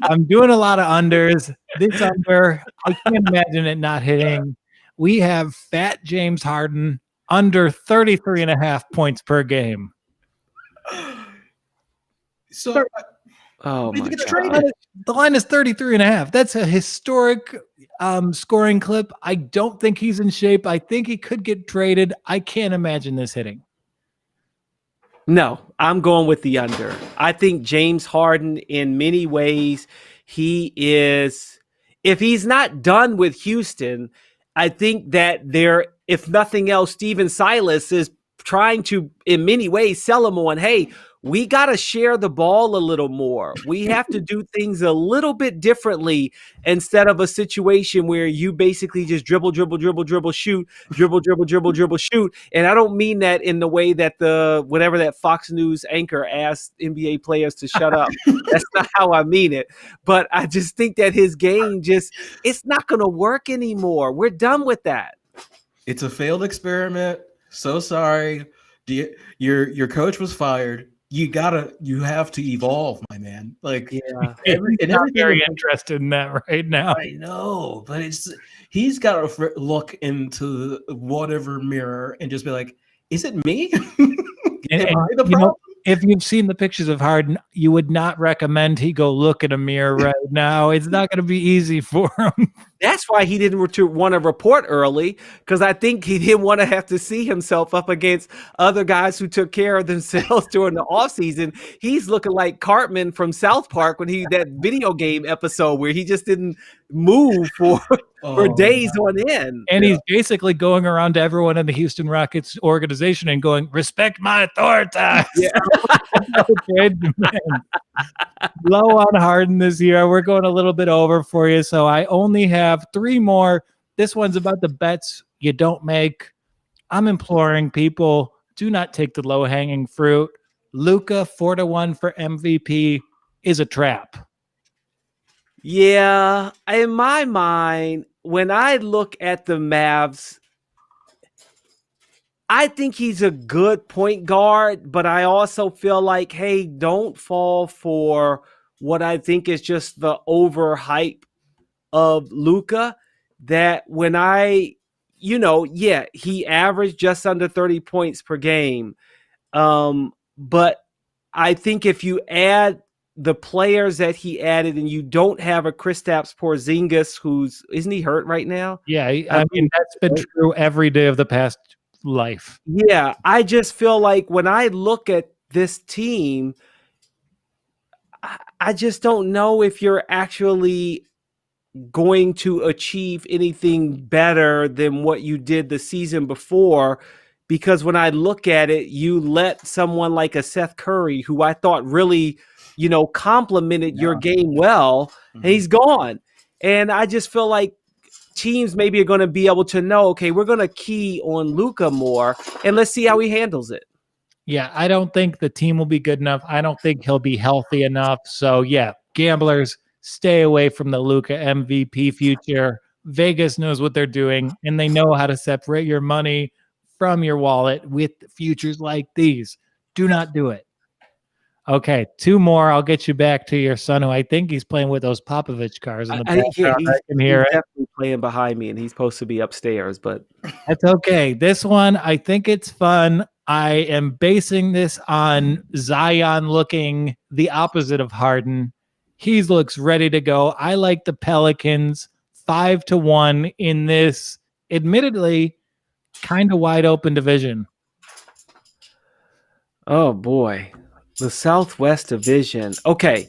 I'm doing a lot of unders. This under, I can't imagine it not hitting. We have fat James Harden under 33.5 points per game. So, oh my God. The line is 33.5. That's a historic scoring clip. I don't think he's in shape. I think he could get traded. I can't imagine this hitting. No, I'm going with the under. I think James Harden, in many ways, he is, if he's not done with Houston, I think that if nothing else, Steven Silas is trying to, in many ways, sell him on, hey, we got to share the ball a little more. We have to do things a little bit differently instead of a situation where you basically just dribble, shoot, dribble, shoot. And I don't mean that in the way that whatever that Fox News anchor asked NBA players to shut up. That's not how I mean it. But I just think that his game it's not going to work anymore. We're done with that. It's a failed experiment. So sorry. Your coach was fired. You have to evolve, my man. Like, yeah, I'm very interested in that right now. I know, but he's got to look into whatever mirror and just be like, is it me? Am I the problem? If you've seen the pictures of Harden, you would not recommend he go look in a mirror right now. It's not going to be easy for him. That's why he didn't want to report early, because I think he didn't want to have to see himself up against other guys who took care of themselves during the offseason. He's looking like Cartman from South Park when that video game episode where he just didn't move for days on end. And he's basically going around to everyone in the Houston Rockets organization and going, respect my authority. Yeah. Okay, low on Harden this year. We're going a little bit over for you. So I only have 3 more. This one's about the bets you don't make. I'm imploring people, do not take the low-hanging fruit. Luka 4-1 for MVP is a trap. Yeah, in my mind, when I look at the Mavs, I think he's a good point guard, but I also feel like, hey, don't fall for what I think is just the overhype of Luka. That when he averaged just under 30 points per game. But I think if you add the players that he added and you don't have a Kristaps Porzingis, isn't he hurt right now? Yeah, I mean, that's been true every day of the past life. Yeah, I just feel like when I look at this team, I just don't know if you're actually going to achieve anything better than what you did the season before, because when I look at it, you let someone like a Seth Curry, who I thought really, complemented your game well, and he's gone. And I just feel like teams maybe are going to be able to know, okay, we're going to key on Luka more, and let's see how he handles it. Yeah, I don't think the team will be good enough. I don't think he'll be healthy enough. So, yeah, gamblers, stay away from the Luka MVP future. Vegas knows what they're doing, and they know how to separate your money from your wallet with futures like these. Do not do it. Okay, 2 more. I'll get you back to your son, who I think he's playing with those Popovich cars in the background. Yeah, I can hear he's it. definitely playing behind me, and he's supposed to be upstairs, but That's okay. This one, I think it's fun. I am basing this on Zion looking the opposite of Harden. He looks ready to go. I like the Pelicans 5-1 in this, admittedly, kind of wide open division. oh boy, the Southwest Division. Okay,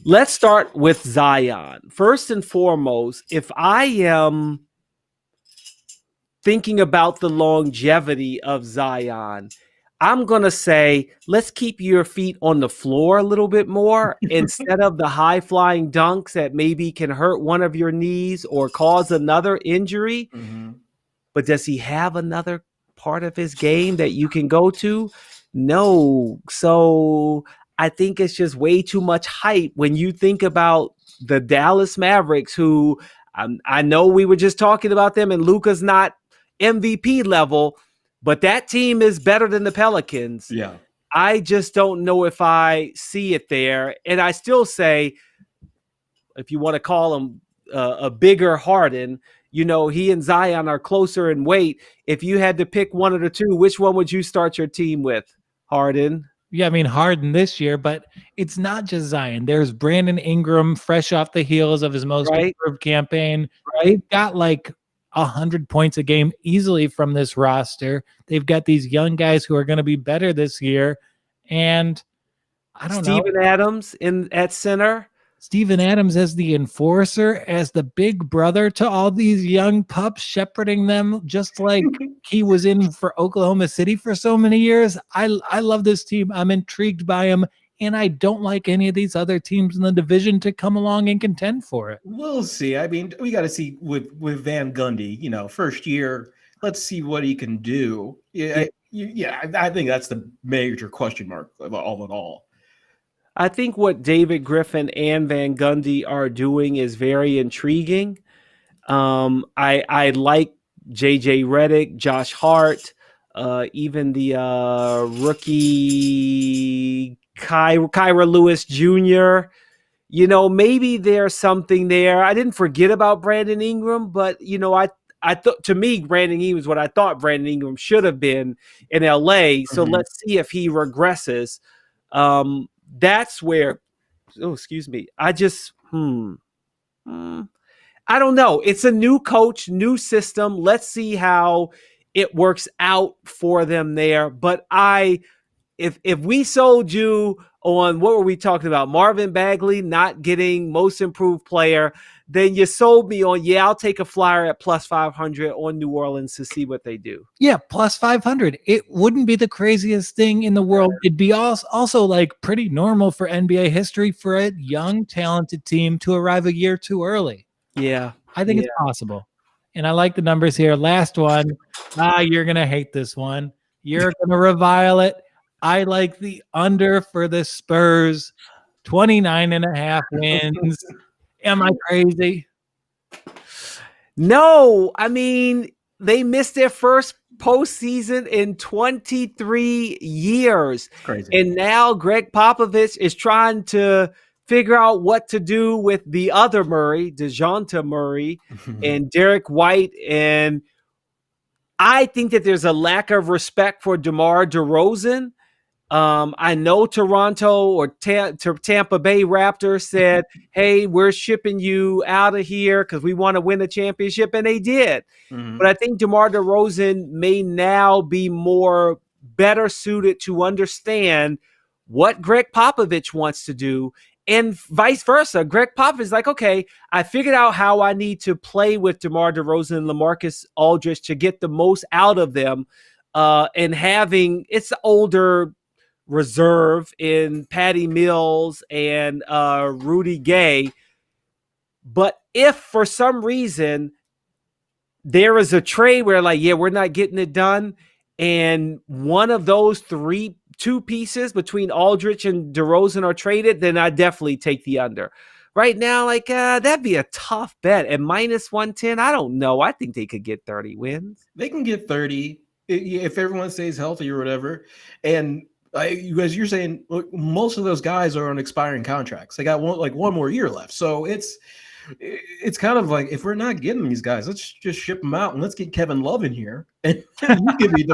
let's start with Zion. First and foremost, if I am thinking about the longevity of Zion, I'm going to say, let's keep your feet on the floor a little bit more instead of the high flying dunks that maybe can hurt one of your knees or cause another injury. Mm-hmm. But does he have another part of his game that you can go to? No. So I think it's just way too much hype when you think about the Dallas Mavericks, who I know we were just talking about them, and Luka's not MVP level, but that team is better than the Pelicans. Yeah. I just don't know if I see it there. And I still say, if you want to call him a bigger Harden, you know, he and Zion are closer in weight. If you had to pick one of the two, which one would you start your team with? Harden? Yeah, I mean, Harden this year, but it's not just Zion. There's Brandon Ingram, fresh off the heels of his most improved campaign. Right. They've got like 100 points a game easily from this roster. They've got these young guys who are going to be better this year. And I don't know. Steven Adams at center. Steven Adams as the enforcer, as the big brother to all these young pups, shepherding them just like he was in for Oklahoma City for so many years. I love this team. I'm intrigued by him, and I don't like any of these other teams in the division to come along and contend for it. We'll see. I mean, we got to see with Van Gundy, you know, first year. Let's see what he can do. Yeah, I think that's the major question mark of all in all. I think what David Griffin and Van Gundy are doing is very intriguing. I like JJ Redick, Josh Hart, even the rookie Kyra Lewis Jr. You know, maybe there's something there. I didn't forget about Brandon Ingram, but you know, I thought, to me, Brandon Ingram is what I thought Brandon Ingram should have been in LA. So let's see if he regresses. That's where, excuse me. I just, I don't know. It's a new coach, new system. Let's see how it works out for them there. But if we sold you on, what were we talking about? Marvin Bagley not getting most improved player, then you sold me on, I'll take a flyer at plus 500 on New Orleans to see what they do. Yeah, plus 500. It wouldn't be the craziest thing in the world. It'd be also like pretty normal for NBA history for a young, talented team to arrive a year too early. Yeah. I think it's possible. And I like the numbers here. Last one. You're going to hate this one. You're going to revile it. I like the under for the Spurs, 29.5 wins. Am I crazy? No, I mean, they missed their first postseason in 23 years. Crazy. And now Greg Popovich is trying to figure out what to do with the other Murray, DeJounte Murray, and Derek White. And I think that there's a lack of respect for DeMar DeRozan. I know Toronto or Tampa Bay Raptors said, hey, we're shipping you out of here because we want to win a championship, and they did. But I think DeMar DeRozan may now be better suited to understand what Greg Popovich wants to do, and vice versa. Greg Popovich is like, okay, I figured out how I need to play with DeMar DeRozan and LaMarcus Aldridge to get the most out of them, and having it's older reserve in Patty Mills and Rudy Gay. But if for some reason there is a trade where like, yeah, we're not getting it done. And one of those two pieces between Aldridge and DeRozan are traded, then I definitely take the under. Right now, like that'd be a tough bet. At minus 110, I don't know. I think they could get 30 wins. They can get 30 if everyone stays healthy or whatever. And as you're saying, most of those guys are on expiring contracts. They got one more year left. So it's kind of like, if we're not getting these guys, let's just ship them out and let's get Kevin Love in here. And you can be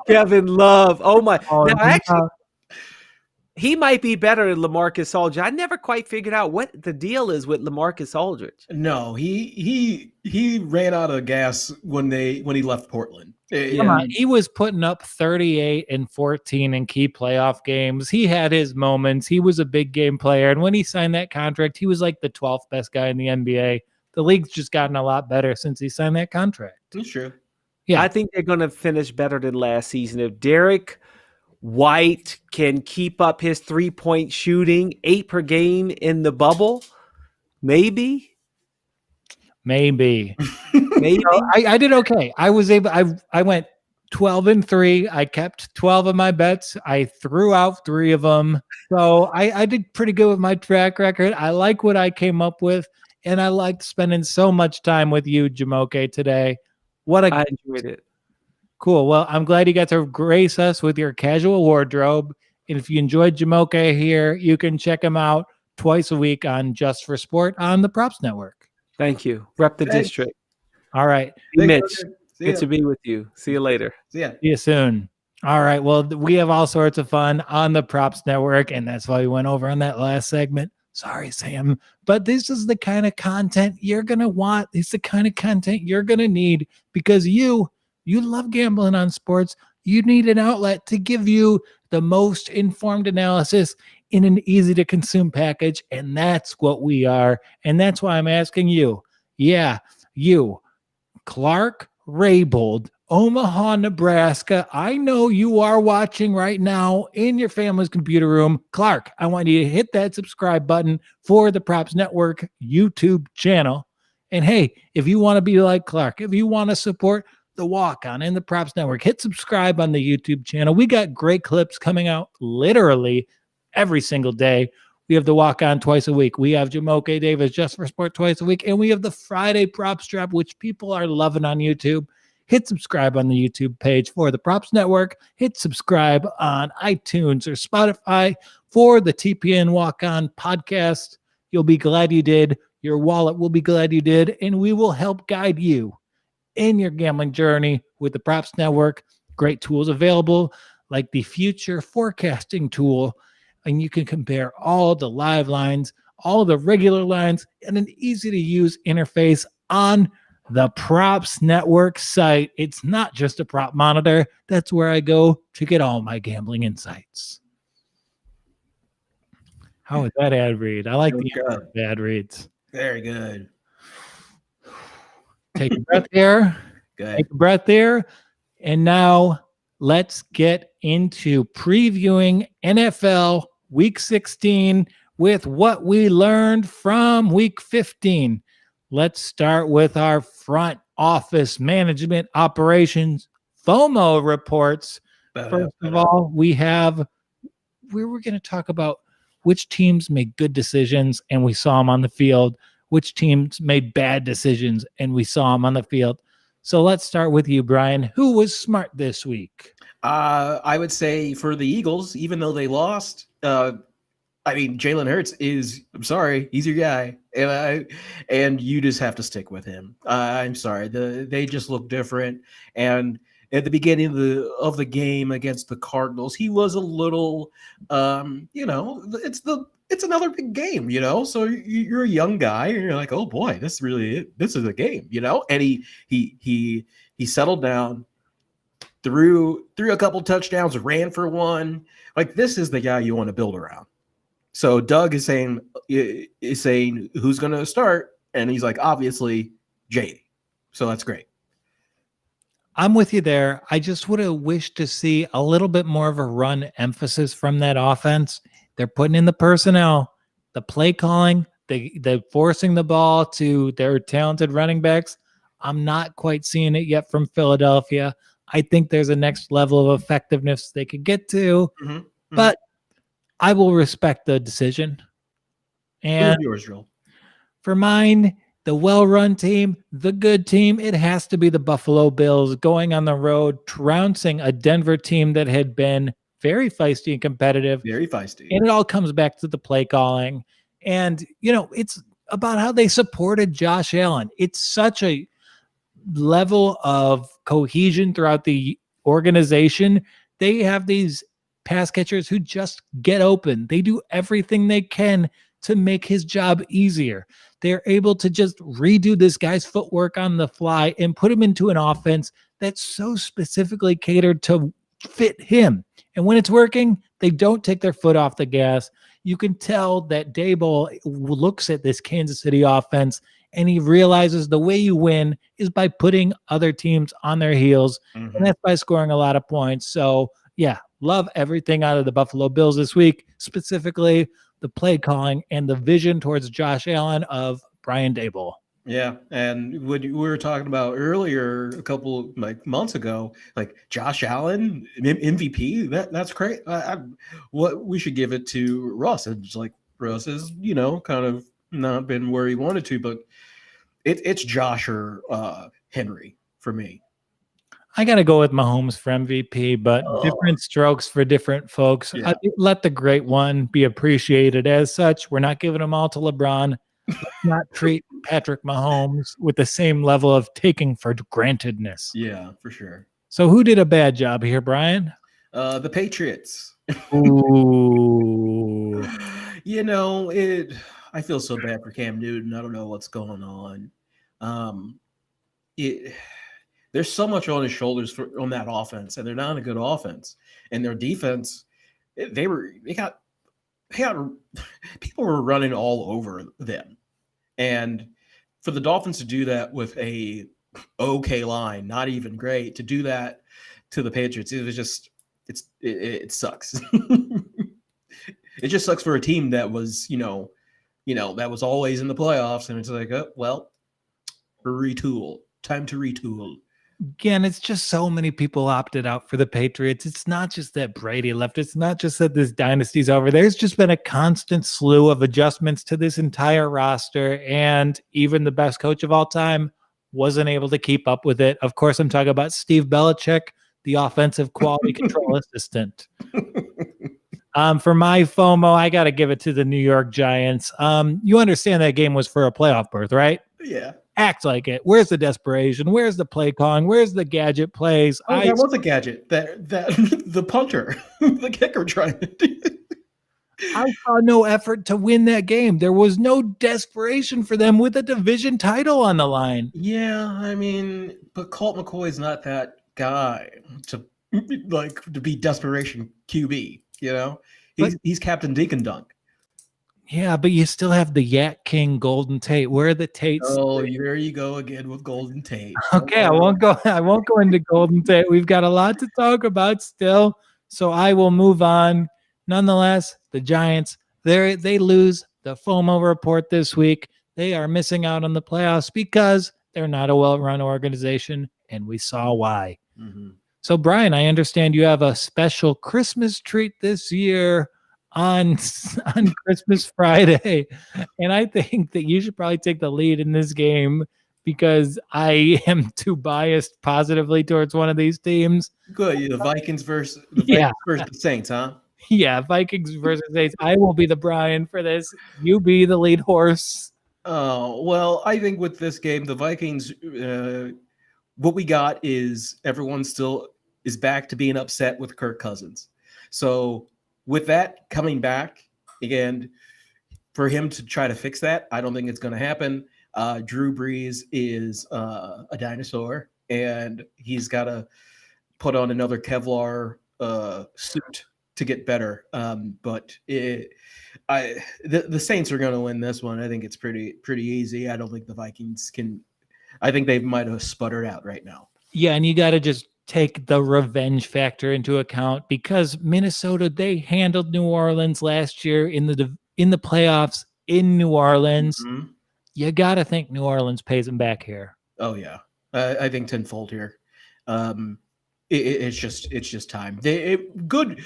Kevin Love. Oh my! Oh, now, actually, he might be better than LaMarcus Aldridge. I never quite figured out what the deal is with LaMarcus Aldridge. No, he ran out of gas when he left Portland. Come on, he was putting up 38 and 14 in key playoff games. He had his moments. He was a big game player. And when he signed that contract, he was like the 12th best guy in the NBA. The league's just gotten a lot better since he signed that contract. That's true. Yeah, I think they're going to finish better than last season. If Derek White can keep up his 3-point shooting, 8 per game in the bubble, maybe. Maybe. I did okay. I went 12-3. I kept 12 of my bets. I threw out 3 of them. So I did pretty good with my track record. I like what I came up with, and I liked spending so much time with you, Jumoke, today. I enjoyed it. Cool. Well, I'm glad you got to grace us with your casual wardrobe. And if you enjoyed Jumoke here, you can check him out twice a week on Just for Sport on the Props Network. Thank you. Rep the district. All right. Mitch, good to be with you. See you later. See you soon. All right. Well, we have all sorts of fun on the Props Network, and that's why we went over on that last segment. Sorry, Sam. But this is the kind of content you're going to want. It's the kind of content you're going to need because you love gambling on sports. You need an outlet to give you the most informed analysis in an easy to consume package. And that's what we are. And that's why I'm asking you. Yeah, you, Clark Raybould, Omaha, Nebraska. I know you are watching right now in your family's computer room. Clark, I want you to hit that subscribe button for the Props Network YouTube channel. And hey, if you want to be like Clark, if you want to support the Walk On and the Props Network, hit subscribe on the YouTube channel. We got great clips coming out literally every single day. We have the Walk On twice a week. We have Jumoke Davis Just for Sport twice a week. And we have the Friday Props Drop, which people are loving on YouTube. Hit subscribe on the YouTube page for the Props Network. Hit subscribe on iTunes or Spotify for the TPN Walk On podcast. You'll be glad you did. Your wallet will be glad you did. And we will help guide you in your gambling journey with the Props Network. Great tools available like the future forecasting tool. And you can compare all the live lines, all the regular lines, and an easy to use interface on the Props Network site. It's not just a prop monitor. That's where I go to get all my gambling insights. How is that ad read? I like the ad reads. Very good. Take a breath here. Good. Take a breath there. And now let's get into previewing NFL Week 16 with what we learned from Week 15. Let's start with our front office management operations FOMO reports. First of all, we were going to talk about which teams made good decisions and we saw them on the field, which teams made bad decisions and we saw them on the field. So let's start with you, Brian. Who was smart this week? I would say for the Eagles, even though they lost, Jalen Hurts I'm sorry, he's your guy. And you just have to stick with him. I'm sorry. They just look different. And at the beginning of the game against the Cardinals, he was a little, it's another big game, So you're a young guy, and you're like, oh boy, this is a game, And he settled down, threw a couple touchdowns, ran for one. Like, this is the guy you want to build around. So Doug is saying who's going to start, and he's like, obviously JD. So that's great. I'm with you there. I just would have wished to see a little bit more of a run emphasis from that offense. They're putting in the personnel, the play calling, they forcing the ball to their talented running backs. I'm not quite seeing it yet from Philadelphia. I think there's a next level of effectiveness they could get to, but I will respect the decision. And who's yours, Joel? For mine, the well-run team, the good team, it has to be the Buffalo Bills going on the road, trouncing a Denver team that had been very feisty and competitive. Very feisty. And it all comes back to the play calling. And, it's about how they supported Josh Allen. It's such a level of cohesion throughout the organization. They have these pass catchers who just get open. They do everything they can to make his job easier. They're able to just redo this guy's footwork on the fly and put him into an offense that's so specifically catered to fit him. And when it's working, they don't take their foot off the gas. You can tell that Daboll looks at this Kansas City offense and he realizes the way you win is by putting other teams on their heels, and that's by scoring a lot of points. So, yeah, love everything out of the Buffalo Bills this week, specifically the play calling and the vision towards Josh Allen of Brian Daboll. Yeah, and what we were talking about earlier a couple months ago, like Josh Allen MVP, that's great. What we should give it to Russ. It's like Russ is, kind of not been where he wanted to, but it's Josh or Henry for me. I got to go with Mahomes for MVP, but different strokes for different folks. Yeah. Let the great one be appreciated as such. We're not giving them all to LeBron. Let's not treat Patrick Mahomes with the same level of taking for grantedness. Yeah, for sure. So who did a bad job here, Brian? The Patriots. Ooh. I feel so bad for Cam Newton. I don't know what's going on. There's so much on his shoulders on that offense, and they're not a good offense. And their defense, people were running all over them. And for the Dolphins to do that with a okay line, not even great, to do that to the Patriots, it was just it sucks. It just sucks for a team that was, that was always in the playoffs, and it's like, oh, well, retool. Time to retool. Again, it's just so many people opted out for the Patriots. It's not just that Brady left. It's not just that this dynasty's over. There's just been a constant slew of adjustments to this entire roster, and even the best coach of all time wasn't able to keep up with it. Of course, I'm talking about Steve Belichick, the offensive quality control assistant. For my FOMO, I got to give it to the New York Giants. You understand that game was for a playoff berth, right? Yeah. Act like it. Where's the desperation? Where's the play calling? Where's the gadget plays? That was a gadget. That the punter, the kicker trying to do. I saw no effort to win that game. There was no desperation for them with a division title on the line. Yeah, but Colt McCoy is not that guy to be desperation QB. He's Captain Deacon Dunk. Yeah, but you still have the Yak King Golden Tate. Where are the Tates? Oh, here you go again with Golden Tate. Okay, I won't go into Golden Tate. We've got a lot to talk about still, so I will move on. Nonetheless, the Giants, they lose the FOMO report this week. They are missing out on the playoffs because they're not a well-run organization, and we saw why. Mm-hmm. So, Brian, I understand you have a special Christmas treat this year on Christmas Friday, and I think that you should probably take the lead in this game because I am too biased positively towards one of these teams. Good, the Vikings versus the Saints, huh? Yeah, Vikings versus Saints. I will be the Brian for this. You be the lead horse. Oh, well, I think with this game, the Vikings, what we got is everyone still is back to being upset with Kirk Cousins. So with that coming back, again, for him to try to fix that, I don't think it's going to happen. Drew Brees is a dinosaur, and he's got to put on another Kevlar suit to get better. But the Saints are going to win this one. I think it's pretty easy. I don't think the Vikings can. I think they might have sputtered out right now. Yeah, and you got to just take the revenge factor into account because Minnesota, they handled New Orleans last year in the playoffs in New Orleans. Mm-hmm. You got to think New Orleans pays them back here. Oh, yeah. I think tenfold here. It's just time. Good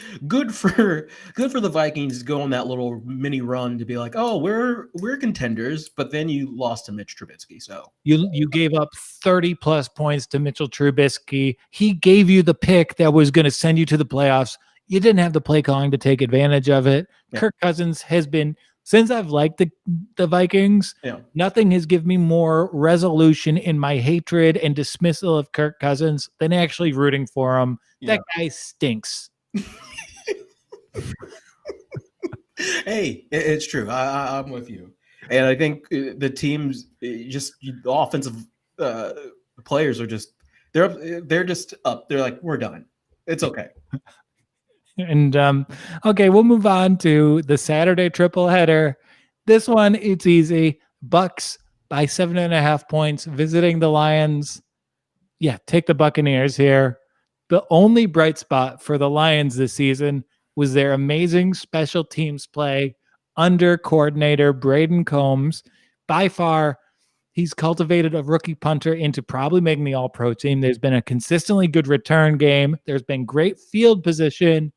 for the Vikings to go on that little mini run to be like, oh, we're contenders, but then you lost to Mitch Trubisky. So you gave up 30 plus points to Mitchell Trubisky. He gave you the pick that was going to send you to the playoffs. You didn't have the play calling to take advantage of it. Yeah. Kirk Cousins has been, since I've liked the Vikings, nothing has given me more resolution in my hatred and dismissal of Kirk Cousins than actually rooting for him. Yeah. That guy stinks. Hey, it's true. I'm with you. And I think the teams, just the offensive players are just, they're just up. They're like, we're done. It's okay. And okay, we'll move on to the Saturday triple header. This one, it's easy. Bucs by 7.5 points, visiting the Lions. Yeah, take the Buccaneers here. The only bright spot for the Lions this season was their amazing special teams play under coordinator Braden Combs. By far, he's cultivated a rookie punter into probably making the all-pro team. There's been a consistently good return game. There's been great field position.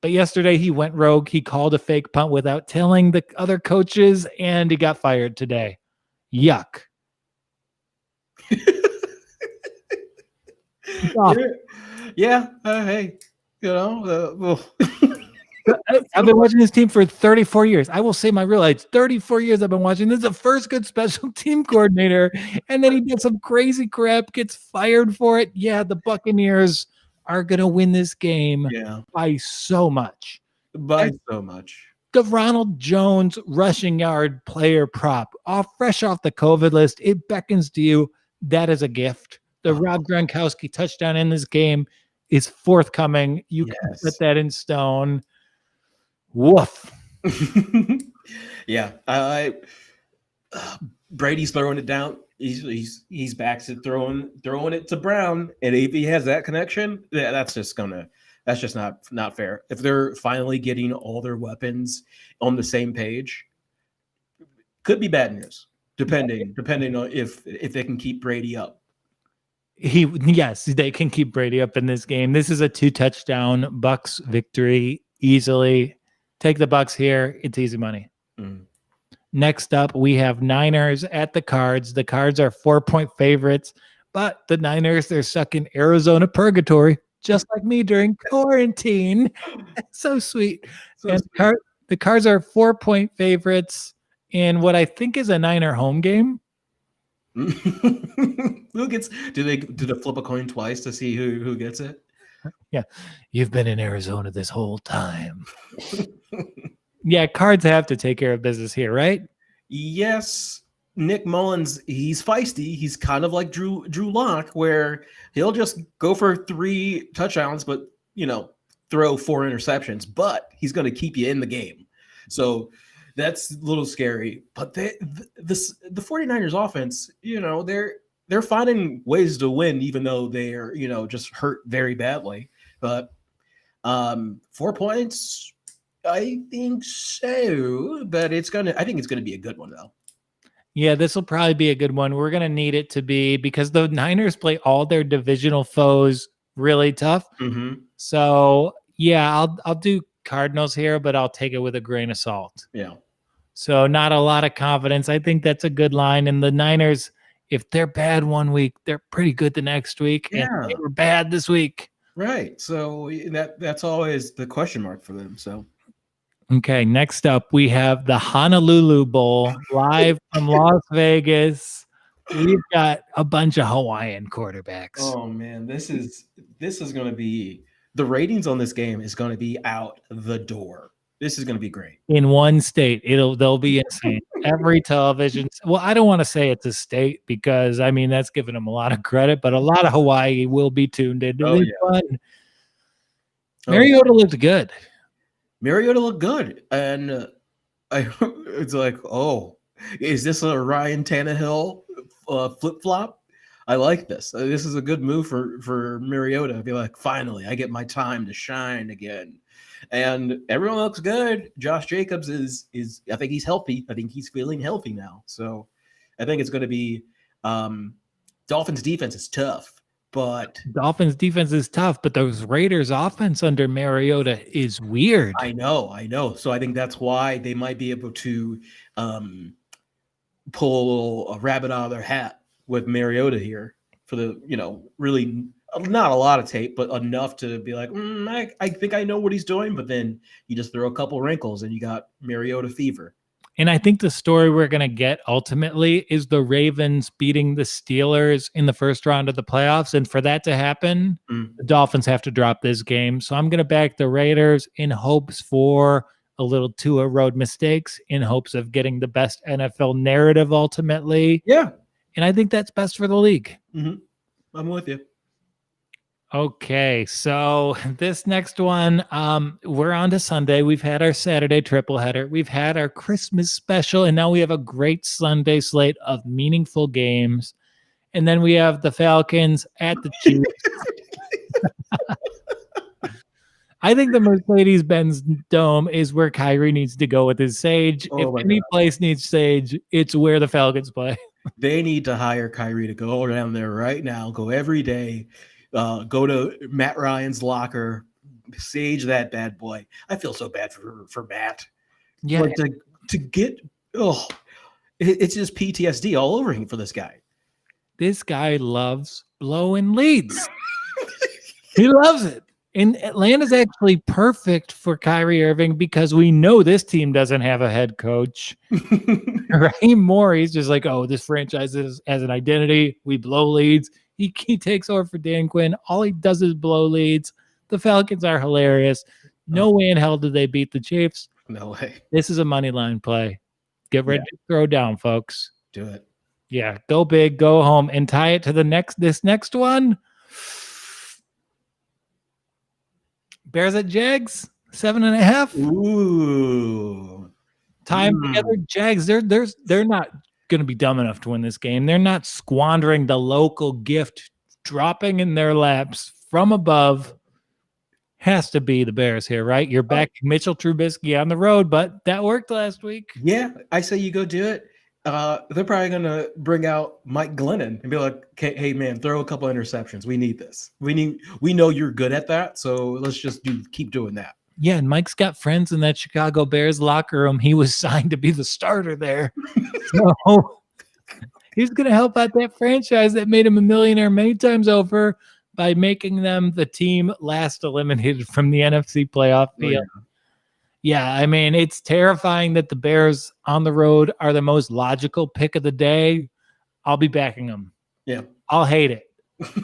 But yesterday he went rogue. He called a fake punt without telling the other coaches, and he got fired today. Yuck. Yeah. Hey, well. I've been watching this team for 34 years. I will say my real age, 34 years I've been watching. This is the first good special team coordinator, and then he did some crazy crap, gets fired for it. Yeah, the Buccaneers are going to win this game by so much. The Ronald Jones rushing yard player prop, fresh off the COVID list, it beckons to you. That is a gift. The Rob Gronkowski touchdown in this game is forthcoming. You can put that in stone. Woof. Yeah. Brady's throwing it down. He's back to throwing it to Brown, and if he has that connection, that's just not fair. If they're finally getting all their weapons on the same page, could be bad news, depending on if they can keep Brady up. Yes, they can keep Brady up in this game. This is a 2-touchdown Bucs victory easily. Take the Bucs here. It's easy money. Next up, we have Niners at the Cards. The Cards are 4-point favorites, but the Niners, they're stuck in Arizona purgatory, just like me during quarantine. That's so sweet. And the Cards are 4-point favorites in what I think is a Niner home game. Who gets? Do they flip a coin twice to see who gets it? Yeah, you've been in Arizona this whole time. Yeah, Cards have to take care of business here, right? Yes. Nick Mullins, he's feisty. He's kind of like Drew Lock, where he'll just go for 3 touchdowns, but throw 4 interceptions. But he's going to keep you in the game. So that's a little scary. But the 49ers offense, they're finding ways to win, even though they're just hurt very badly. But 4 points. I think so, but I think it's gonna be a good one though. Yeah, this will probably be a good one. We're gonna need it to be, because the Niners play all their divisional foes really tough. Mm-hmm. So yeah, I'll do Cardinals here, but I'll take it with a grain of salt. Yeah. So not a lot of confidence. I think that's a good line. And the Niners, if they're bad one week, they're pretty good the next week. Yeah. And they were bad this week. Right. So that's always the question mark for them. So. Okay, next up, we have the Honolulu Bowl live from Las Vegas. We've got a bunch of Hawaiian quarterbacks. Oh man, this is going to be, the ratings on this game is going to be out the door. This is going to be great. In one state, they'll be insane. Every television. Well, I don't want to say it's a state because that's giving them a lot of credit, but a lot of Hawaii will be tuned in. Mariota looked good. Mariota looked good, and it's like, oh, is this a Ryan Tannehill flip flop? I like this. This is a good move for Mariota. Be like, finally, I get my time to shine again, and everyone looks good. Josh Jacobs is I think he's healthy. I think he's feeling healthy now. So I think it's going to be Dolphins defense is tough, but Dolphins defense is tough, but those Raiders offense under Mariota is weird. I know. So I think that's why they might be able to pull a rabbit out of their hat with Mariota here for the, really not a lot of tape, but enough to be like, I think I know what he's doing. But then you just throw a couple wrinkles and you got Mariota fever. And I think the story we're going to get ultimately is the Ravens beating the Steelers in the first round of the playoffs. And for that to happen, the Dolphins have to drop this game. So I'm going to back the Raiders in hopes for a little Tua road mistakes, in hopes of getting the best NFL narrative ultimately. Yeah. And I think that's best for the league. Mm-hmm. I'm with you. Okay, so this next one, we're on to Sunday. We've had our Saturday triple header. We've had our Christmas special, and now we have a great Sunday slate of meaningful games. And then we have the Falcons at the Chiefs. I think the Mercedes-Benz Dome is where Kyrie needs to go with his Sage. If any place needs Sage, it's where the Falcons play. They need to hire Kyrie to go down there right now, go every day. Go to Matt Ryan's locker, Sage that bad boy. I feel so bad for Matt. Yeah, like to get it's just PTSD all over him for this guy. This guy loves blowing leads. He loves it. And Atlanta's actually perfect for Kyrie Irving because we know this team doesn't have a head coach. Raheem Morey's just like, this franchise has an identity. We blow leads. He takes over for Dan Quinn. All he does is blow leads. The Falcons are hilarious. No way in hell did they beat the Chiefs. No way. This is a money line play. Get ready to throw down, folks. Do it. Yeah, go big, go home, and tie it to this next one. Bears at Jags, 7.5. Ooh. Tie them together. Jags, they're not going to be dumb enough to win this game. They're not squandering the local gift dropping in their laps from above. Has to be the Bears here, right? You're back Mitchell Trubisky on the road, but that worked last week. Yeah, I say you go do it. They're probably going to bring out Mike Glennon and be like, hey, man, throw a couple interceptions. We need this. We know you're good at that, so let's just keep doing that. Yeah, and Mike's got friends in that Chicago Bears locker room. He was signed to be the starter there. So he's going to help out that franchise that made him a millionaire many times over by making them the team last eliminated from the NFC playoff field. Yeah, I mean, it's terrifying that the Bears on the road are the most logical pick of the day. I'll be backing them. Yeah. I'll hate it.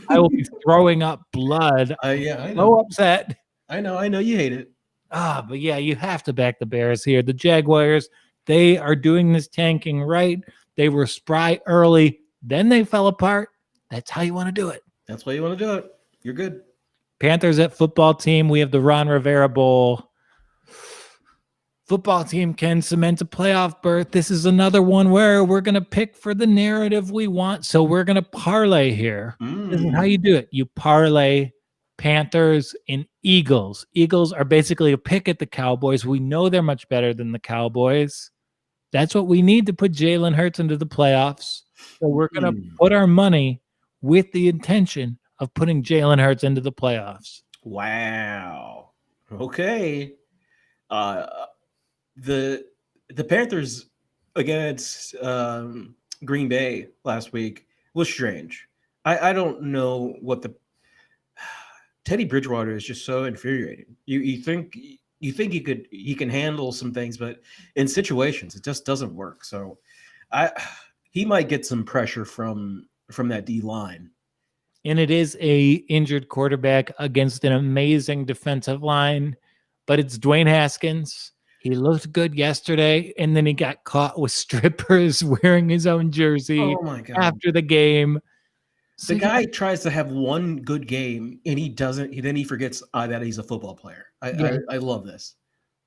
I will be throwing up blood. I know. So upset. I know you hate it. But yeah, you have to back the Bears here. The Jaguars, they are doing this tanking right. They were spry early, then they fell apart. That's how you want to do it. That's why you want to do it. You're good. Panthers at football team. We have the Ron Rivera Bowl. Football team can cement a playoff berth. This is another one where we're going to pick for the narrative we want. So we're going to parlay here. This is how you do it. You parlay Panthers and Eagles. Eagles are basically a pick at the Cowboys. We know they're much better than the Cowboys. That's what we need to put Jalen Hurts into the playoffs. So we're going to put our money with the intention of putting Jalen Hurts into the playoffs. Wow. Okay. The Panthers against Green Bay last week was strange. I don't know what Teddy Bridgewater is just so infuriating. You think he can handle some things, but in situations it just doesn't work. So he might get some pressure from that D line. And it is a injured quarterback against an amazing defensive line, but it's Dwayne Haskins. He looked good yesterday, and then he got caught with strippers wearing his own jersey after the game. The guy tries to have one good game, and he doesn't. Then he forgets that he's a football player. I love this.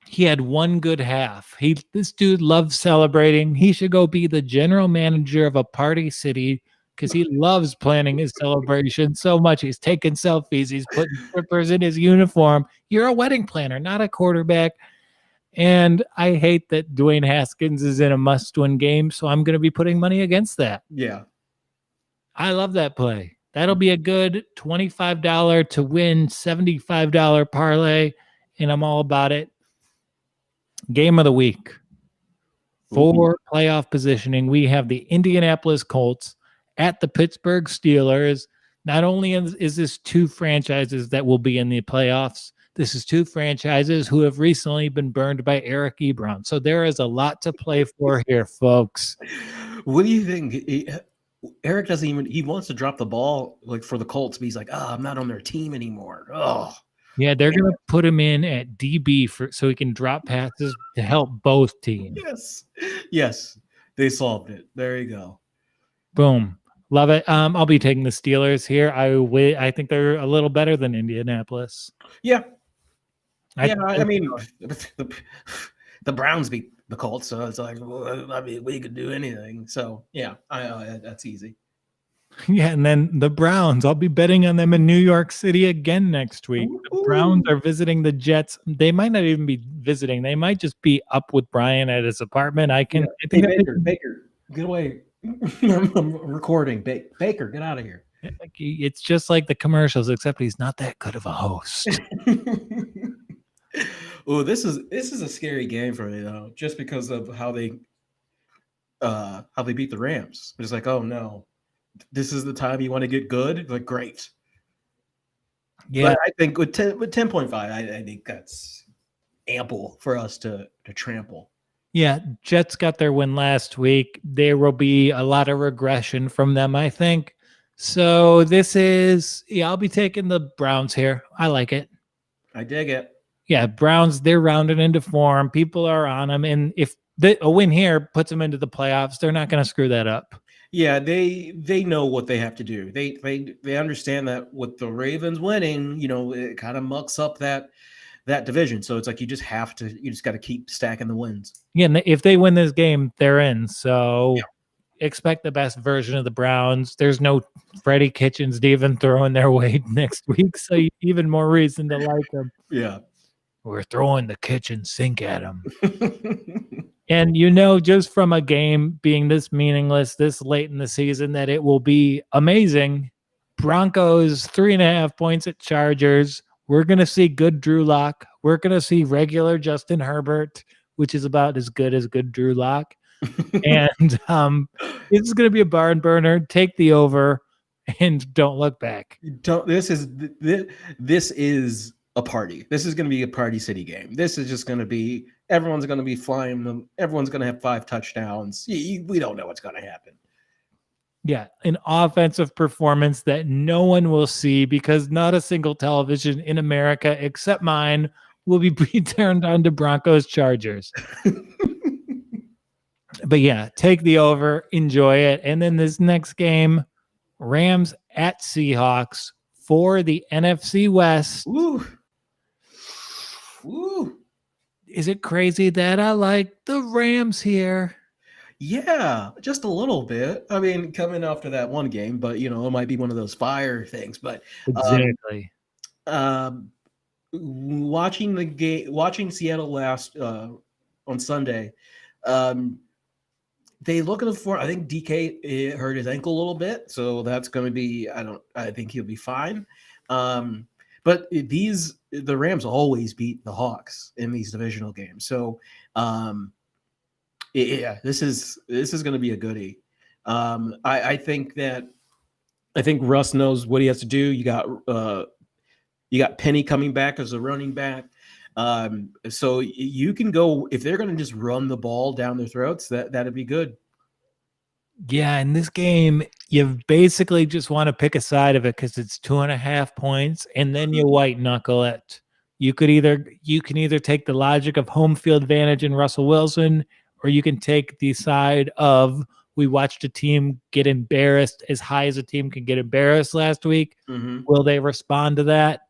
He had one good half. This dude loves celebrating. He should go be the general manager of a party city because he loves planning his celebration so much. He's taking selfies. He's putting strippers in his uniform. You're a wedding planner, not a quarterback. And I hate that Dwayne Haskins is in a must-win game, so I'm going to be putting money against that. Yeah. I love that play. That'll be a good $25 to win $75 parlay, and I'm all about it. Game of the week. For playoff positioning, we have the Indianapolis Colts at the Pittsburgh Steelers. Not only is this two franchises that will be in the playoffs, this is two franchises who have recently been burned by Eric Ebron. So there is a lot to play for here, folks. What do you think? Eric doesn't even, he wants to drop the ball like for the Colts, but he's like, I'm not on their team anymore. Oh, yeah, they're going to put him in at DB so he can drop passes to help both teams. Yes, they solved it. There you go. Boom. Love it. I'll be taking the Steelers here. I think they're a little better than Indianapolis. Yeah. I mean, the Browns beat the Colts, so it's like, well, I mean, we could do anything. So yeah, that's easy. Yeah, and then the Browns. I'll be betting on them in New York City again next week. The Browns are visiting the Jets. They might not even be visiting. They might just be up with Brian at his apartment. Baker, get away. I'm recording. Baker, get out of here. It's just like the commercials, except he's not that good of a host. Oh, this is a scary game for me though, just because of how they beat the Rams. It's like, oh no, this is the time you want to get good. Like, great. Yeah, but I think with 10.5, I think that's ample for us to trample. Yeah, Jets got their win last week. There will be a lot of regression from them, I think. So I'll be taking the Browns here. I like it. I dig it. Yeah, Browns, they're rounded into form. People are on them. And if a win here puts them into the playoffs, they're not going to screw that up. Yeah, they know what they have to do. They understand that with the Ravens winning, it kind of mucks up that division. So it's like you just got to keep stacking the wins. Yeah, and if they win this game, they're in. So expect the best version of the Browns. There's no Freddie Kitchens to even throw in their way next week. So even more reason to like them. Yeah. We're throwing the kitchen sink at them. And just from a game being this meaningless, this late in the season, that it will be amazing. Broncos 3.5 points at Chargers. We're going to see good Drew Lock. We're going to see regular Justin Herbert, which is about as good Drew Lock. And it's going to be a barn burner. Take the over and don't look back. This is a party. This is going to be a party city game. This is just going to be, everyone's going to be flying them. Everyone's going to have 5 touchdowns. We don't know what's going to happen. Yeah, an offensive performance that no one will see because not a single television in America except mine will be turned on to Broncos Chargers. But yeah, take the over, enjoy it. And then this next game, Rams at Seahawks for the NFC West. Ooh. Is it crazy that I like the Rams here? Yeah, just a little bit. I mean, coming after that one game, but it might be one of those fire things. But exactly. Watching the game, watching Seattle last on Sunday, they looking for. I think DK hurt his ankle a little bit, so that's going to be. I think he'll be fine. But the Rams always beat the Hawks in these divisional games, so. Yeah, this is going to be a goodie. I think Russ knows what he has to do. You got Penny coming back as a running back, so you can go if they're going to just run the ball down their throats. That'd be good. Yeah, in this game, you basically just want to pick a side of it because it's 2.5 points, and then you white knuckle it. You can either take the logic of home field advantage in Russell Wilson. Or you can take the side of we watched a team get embarrassed as high as a team can get embarrassed last week. Mm-hmm. Will they respond to that?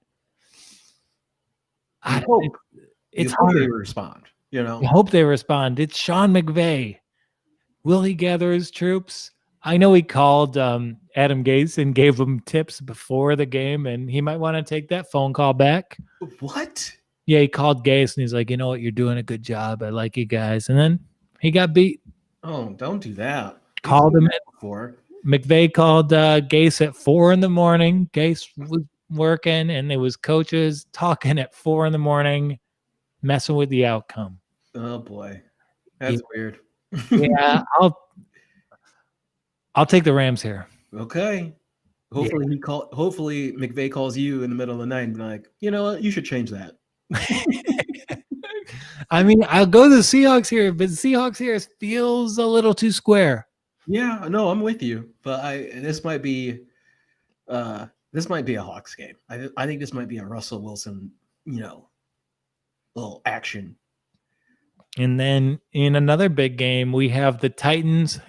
I hope they respond. I hope they respond. It's Sean McVay. Will he gather his troops? I know he called Adam Gase and gave him tips before the game, and he might want to take that phone call back. What? Yeah, he called Gase, and he's like, you know what? You're doing a good job. I like you guys. And then he got beat. Oh, don't do that. Called him before. McVay called Gase at 4 a.m. Gase was working, and it was coaches talking at 4 a.m, messing with the outcome. Oh boy, that's weird. Yeah, I'll take the Rams here. Okay. Hopefully hopefully McVay calls you in the middle of the night and be like, you know what, you should change that. I mean, I'll go to the Seahawks here, but the Seahawks here feels a little too square. Yeah, no, I'm with you, but this might be a Hawks game. I think this might be a Russell Wilson, little action. And then in another big game, we have the Titans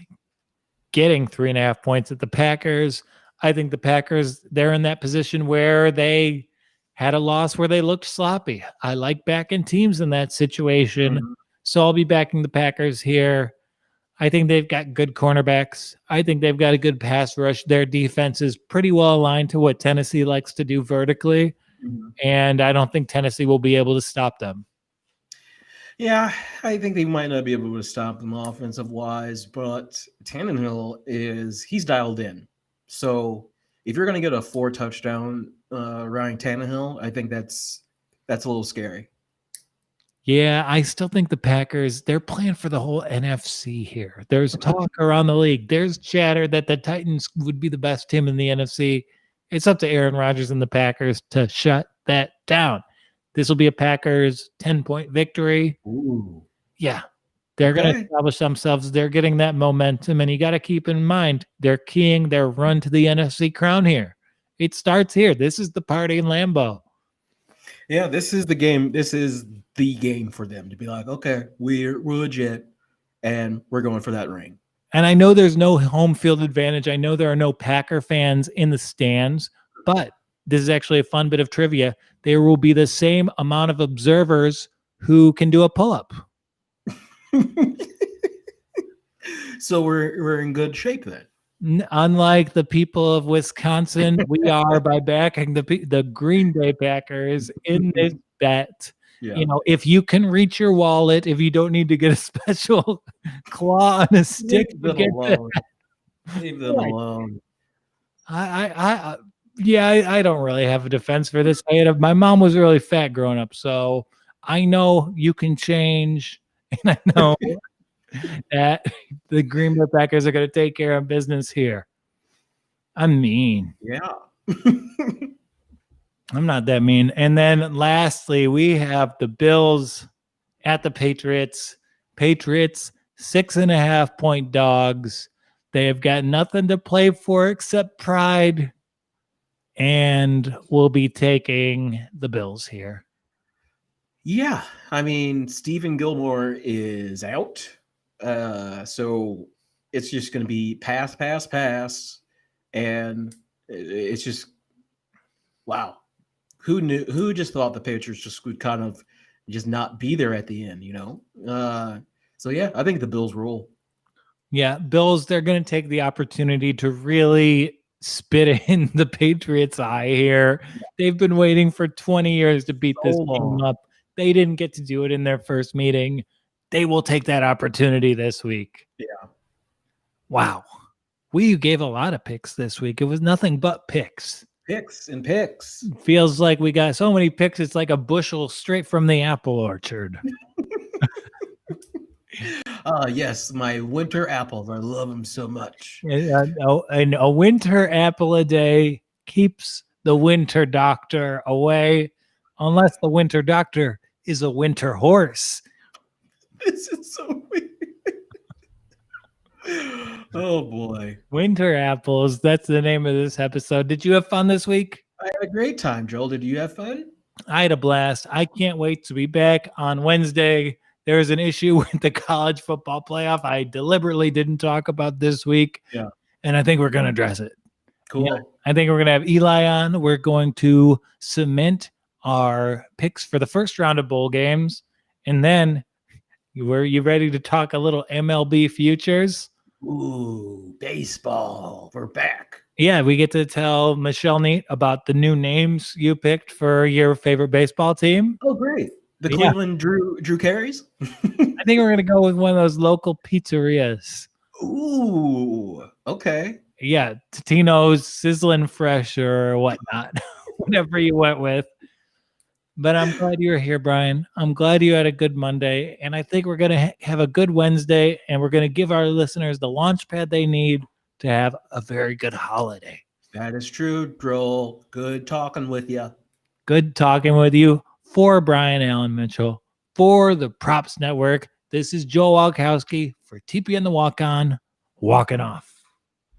getting 3.5 points at the Packers. I think the Packers, they're in that position where they had a loss where they looked sloppy. I like backing teams in that situation. Mm-hmm. So I'll be backing the Packers here. I think they've got good cornerbacks. I think they've got a good pass rush. Their defense is pretty well aligned to what Tennessee likes to do vertically. Mm-hmm. And I don't think Tennessee will be able to stop them. Yeah, I think they might not be able to stop them offensive-wise, but Tannehill he's dialed in. So if you're going to get a 4-touchdown Ryan Tannehill, I think that's a little scary. Yeah, I still think the Packers, they're playing for the whole NFC here. There's talk around the league. There's chatter that the Titans would be the best team in the NFC. It's up to Aaron Rodgers and the Packers to shut that down. This will be a Packers 10-point victory. Ooh. Yeah, they're going to establish themselves. They're getting that momentum, and you got to keep in mind, they're keying their run to the NFC crown here. It starts here. This is the party in Lambeau. Yeah, this is the game. This is the game for them to be like, okay, we're legit, and we're going for that ring. And I know there's no home field advantage. I know there are no Packer fans in the stands, but this is actually a fun bit of trivia. There will be the same amount of observers who can do a pull-up. So we're in good shape then. Unlike the people of Wisconsin, we are by backing the Green Bay Packers in this bet. Yeah. If you can reach your wallet, if you don't need to get a special claw on a stick to get alone. Leave them alone. I don't really have a defense for this. My mom was really fat growing up, so I know you can change, and I know that the Green Bay Packers are going to take care of business here. I'm mean. Yeah. I'm not that mean. And then lastly, we have the Bills at the Patriots. Patriots, 6.5-point dogs. They have got nothing to play for except pride. And we'll be taking the Bills here. Yeah. I mean, Stephen Gilmore is out. So it's just going to be pass. And it's just, wow. Who just thought the Patriots just would kind of just not be there at the end, So, yeah, I think the Bills roll. Yeah, Bills, they're going to take the opportunity to really spit in the Patriots' eye here. They've been waiting for 20 years to beat this team up. They didn't get to do it in their first meeting. They will take that opportunity this week. Yeah. Wow. We gave a lot of picks this week. It was nothing but picks. Picks. Feels like we got so many picks. It's like a bushel straight from the apple orchard. Yes, my winter apples. I love them so much. And a winter apple a day keeps the winter doctor away, unless the winter doctor is a winter horse. This is so weird. Oh, boy. Winter apples. That's the name of this episode. Did you have fun this week? I had a great time, Joel. Did you have fun? I had a blast. I can't wait to be back on Wednesday. There is an issue with the college football playoff I deliberately didn't talk about this week. Yeah. And I think we're going to address it. Cool. Yeah, I think we're going to have Eli on. We're going to cement our picks for the first round of bowl games. And then, were you ready to talk a little MLB futures? Ooh, baseball. We're back. Yeah, we get to tell Michelle Neat about the new names you picked for your favorite baseball team. Oh, great. The Cleveland Drew Carries? I think we're going to go with one of those local pizzerias. Ooh, okay. Yeah, Totino's sizzling fresh or whatnot, whatever you went with. But I'm glad you're here, Brian. I'm glad you had a good Monday. And I think we're going to have a good Wednesday, and we're going to give our listeners the launch pad they need to have a very good holiday. That is true, Droll. Good talking with you. Good talking with you. For Brian Allen Mitchell, for the Props Network, this is Joe Walkowski for TPN The Walk On, walking off.